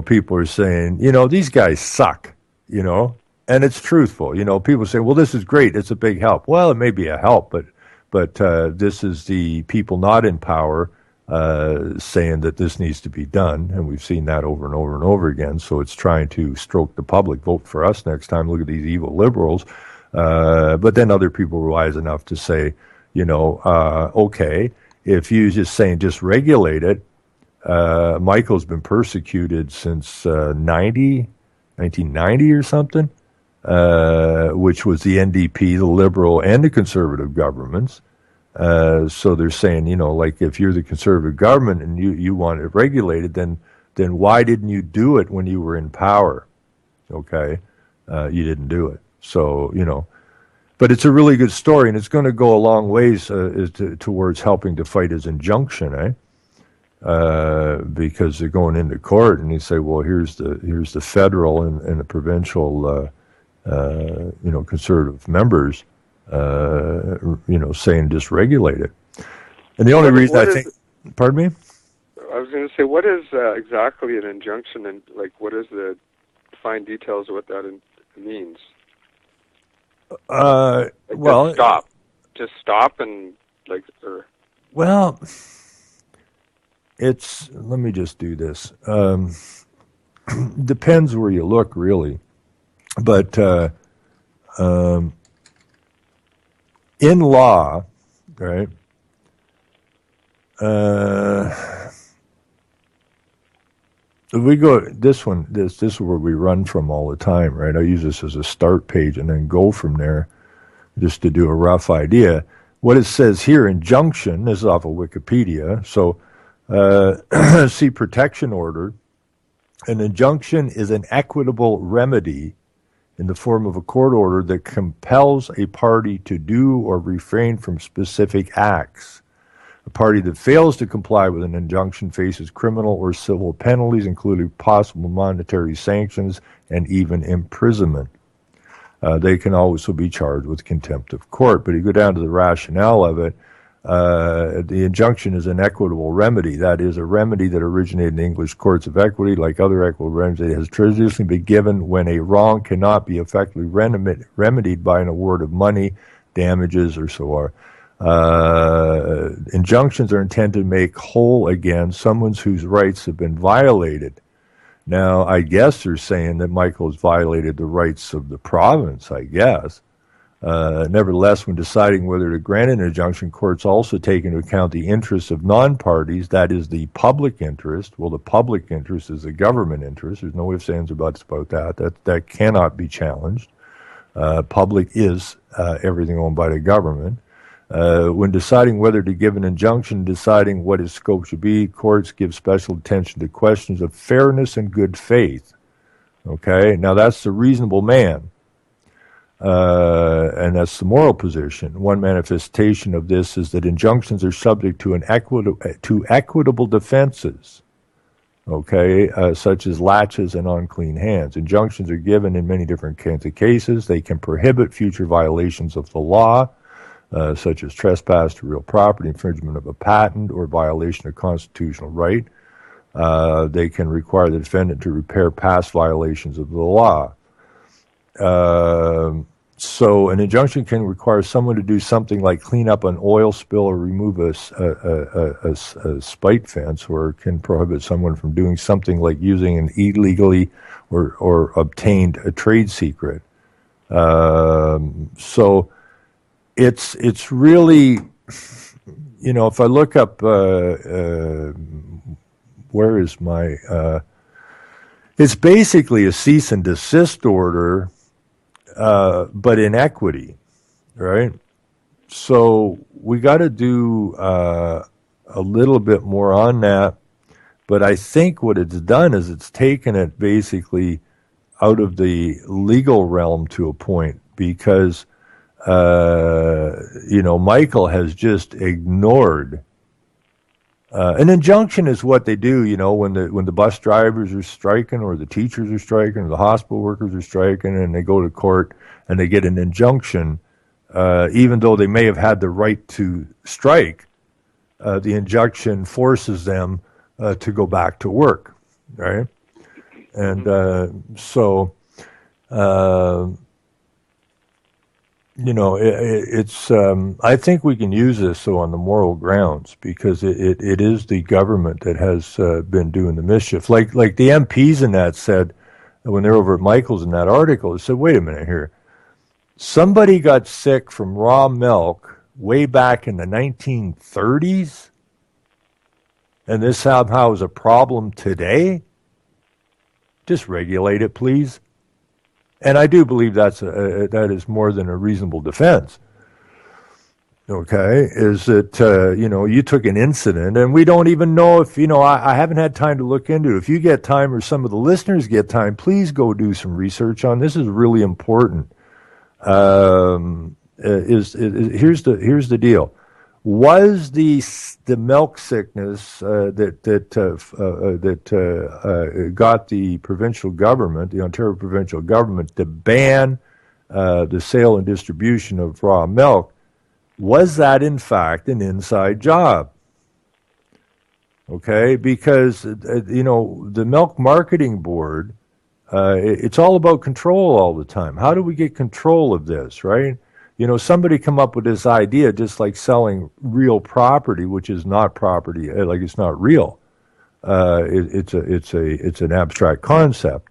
people are saying, these guys suck, and it's truthful. People say, well, this is great. It's a big help. Well, it may be a help, but this is the people not in power saying that this needs to be done, and we've seen that over and over and over again. So it's trying to stroke the public. Vote for us next time. Look at these evil liberals. But then other people were wise enough to say, okay, if you just regulate it. Michael's been persecuted since 1990 or something. Which was the NDP, the Liberal, and the Conservative governments. So they're saying, like if you're the Conservative government and you want it regulated, then why didn't you do it when you were in power? Okay, you didn't do it. So, but it's a really good story, and it's going to go a long ways towards helping to fight his injunction, because they're going into court and they say, well, here's the federal and the provincial conservative members, saying just regulate it. And the only reason I think, pardon me?
I was going to say, what is exactly an injunction, and what is the fine details of what that means?
Well,
just stop and or.
Well, let me just do this. Depends where you look, really. But in law, right, we go, this is where we run from all the time, right? I use this as a start page and then go from there just to do a rough idea. What it says here, injunction, this is off of Wikipedia, so see protection order. An injunction is an equitable remedy in the form of a court order that compels a party to do or refrain from specific acts. A party that fails to comply with an injunction faces criminal or civil penalties, including possible monetary sanctions and even imprisonment. They can also be charged with contempt of court. But you go down to the rationale of it, the injunction is an equitable remedy. That is, a remedy that originated in the English courts of equity. Like other equitable remedies, it has traditionally been given when a wrong cannot be effectively remedied by an award of money, damages, or so on. Injunctions are intended to make whole again someone whose rights have been violated. Now, I guess they're saying that Michael has violated the rights of the province, I guess. Nevertheless, when deciding whether to grant an injunction, courts also take into account the interests of non-parties, that is the public interest. Well, the public interest is the government interest. There's no ifs, ands, or buts about that. That cannot be challenged. Public is everything owned by the government. When deciding whether to give an injunction, deciding what its scope should be, courts give special attention to questions of fairness and good faith. Okay, now that's the reasonable man. And that's the moral position. One manifestation of this is that injunctions are subject to equitable defenses, okay, such as laches and unclean hands. Injunctions are given in many different kinds of cases. They can prohibit future violations of the law, such as trespass to real property, infringement of a patent, or violation of constitutional right. They can require the defendant to repair past violations of the law. So an injunction can require someone to do something like clean up an oil spill or remove a spite fence, or can prohibit someone from doing something like using an illegally or obtained a trade secret. So it's really, you know, if I look up, where is my, it's basically a cease and desist order, but in equity, right? So we got to do a little bit more on that. But I think what it's done is it's taken it basically out of the legal realm to a point, because, you know, Michael has just ignored. An injunction is what they do, you know, when the bus drivers are striking, or the teachers are striking, or the hospital workers are striking, and they go to court and they get an injunction, even though they may have had the right to strike. The injunction forces them to go back to work, right? And so, you know, it's. I think we can use this on the moral grounds, because it is the government that has been doing the mischief. Like the MPs in that said, when they're over at Michael's in that article, they said, wait a minute here. Somebody got sick from raw milk way back in the 1930s, and this somehow is a problem today? Just regulate it, please. And I do believe that is more than a reasonable defense. Okay, is that, you know, you took an incident, and we don't even know if, you know, I haven't had time to look into it. If you get time, or some of the listeners get time, please go do some research on this. This is really important. Here's the deal. Was the milk sickness that got the provincial government, the Ontario provincial government, to ban the sale and distribution of raw milk, was that in fact an inside job? Okay, because you know, the Milk Marketing Board, it's all about control all the time. How do we get control of this, right? You know, somebody come up with this idea, just like selling real property, which is not property, like it's not real. It's an abstract concept,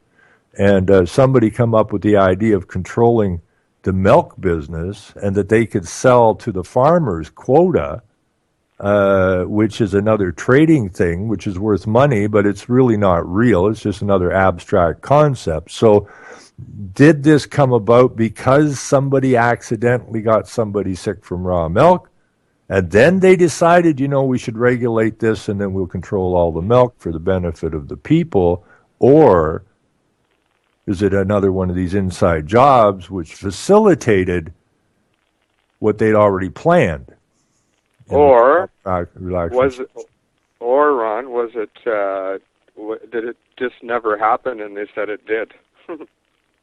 And somebody come up with the idea of controlling the milk business, and that they could sell to the farmers quota, which is another trading thing, which is worth money, but it's really not real. It's just another abstract concept. So did this come about because somebody accidentally got somebody sick from raw milk, and then they decided, we should regulate this and then we'll control all the milk for the benefit of the people? Or is it another one of these inside jobs which facilitated what they'd already planned?
Or was it, or Ron, did it just never happen and they said it did?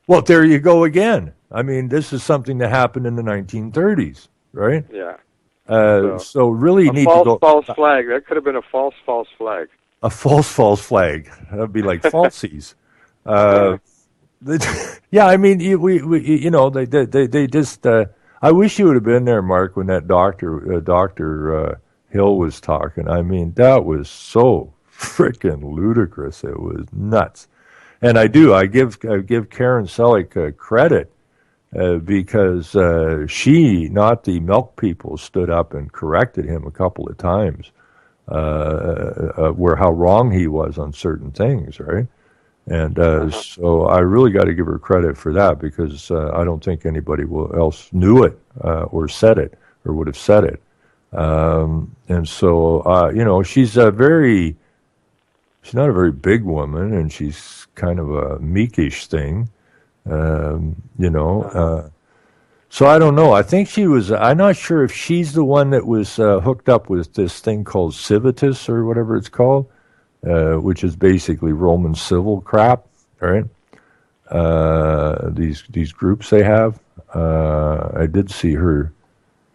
Well, there you go again. I mean, this is something that happened in the 1930s, right?
Yeah.
So really need to go...
false flag. That could have been a false flag.
A false flag. That would be like falsies. Yeah, I mean, they just... I wish you would have been there, Mark, when that Dr. Hill was talking. I mean, that was so freaking ludicrous. It was nuts. And I give Karen Selleck credit because she, not the milk people, stood up and corrected him a couple of times where how wrong he was on certain things, right? And so I really got to give her credit for that, because I don't think anybody else knew it or said it or would have said it. And so, she's not a very big woman, and she's kind of a meekish thing, So I don't know. I think I'm not sure if she's the one that was hooked up with this thing called Civitas or whatever it's called. Which is basically Roman civil crap, right? These groups they have. I did see her.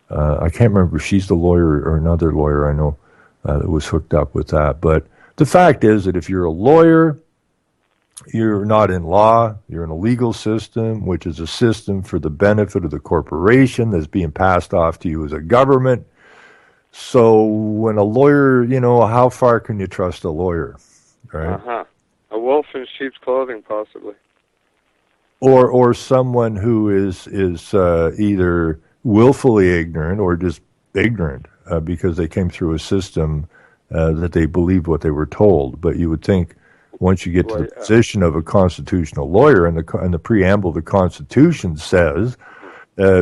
I can't remember if she's the lawyer or another lawyer I know that was hooked up with that. But the fact is that if you're a lawyer, you're not in law. You're in a legal system, which is a system for the benefit of the corporation that's being passed off to you as a government. So when a lawyer, how far can you trust a lawyer, right?
A wolf in sheep's clothing, possibly.
Or someone who is either willfully ignorant or just ignorant because they came through a system that they believed what they were told. But you would think once you get to the position of a constitutional lawyer, and the preamble of the Constitution says,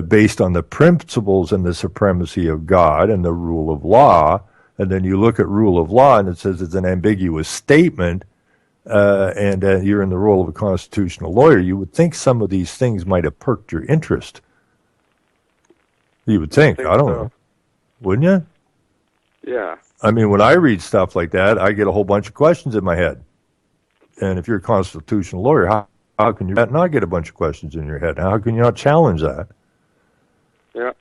based on the principles and the supremacy of God and the rule of law, and then you look at rule of law and it says it's an ambiguous statement, and you're in the role of a constitutional lawyer, you would think some of these things might have perked your interest. You would think. I don't know. Wouldn't you?
Yeah.
I mean, when I read stuff like that, I get a whole bunch of questions in my head. And if you're a constitutional lawyer, how can you not get a bunch of questions in your head? How can you not challenge that?
Yeah.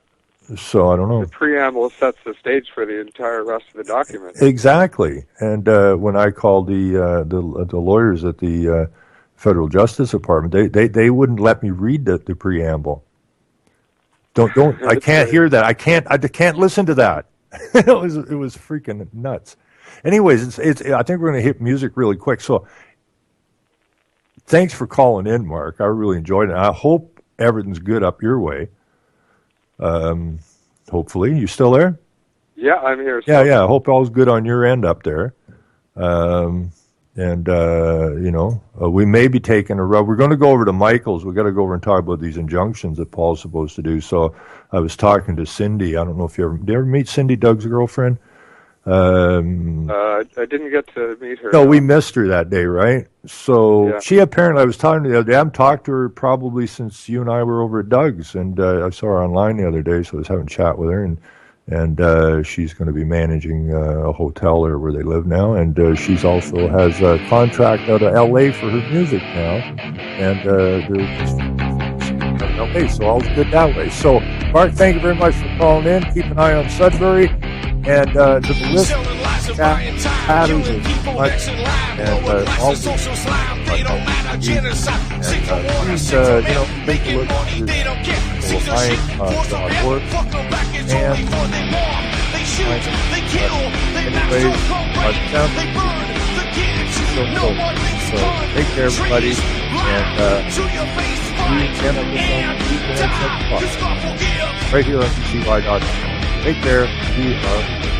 So I don't know.
The preamble sets the stage for the entire rest of the document.
Exactly. And when I called the lawyers at the Federal Justice Department, they wouldn't let me read the preamble. Don't. I can't hear that. I can't listen to that. it was freaking nuts. Anyways, I think we're going to hit music really quick. So thanks for calling in, Mark. I really enjoyed it. I hope everything's good up your way. Hopefully. You still there?
Yeah, I'm here.
Yeah. I hope all's good on your end up there. We may be taking a road. We're going to go over to Michael's. We've got to go over and talk about these injunctions that Paul's supposed to do. So I was talking to Cindy. I don't know if did you ever meet Cindy, Doug's girlfriend?
I didn't get to meet her.
No, we missed her that day, right? So yeah. She apparently, I was talking to her the other day, I haven't talked to her probably since you and I were over at Doug's, and I saw her online the other day, so I was having a chat with her, and she's going to be managing a hotel there where they live now, and she's also has a contract out of L.A. for her music now, and okay, so all's good that way. So, Mark, thank you very much for calling in. Keep an eye on Sudbury, and to the list, patterns and much, and all the take a look at this Ohio.org, and find them. Anyways, so take care, everybody, and see you again on this right here on UCY.com. Take care. We are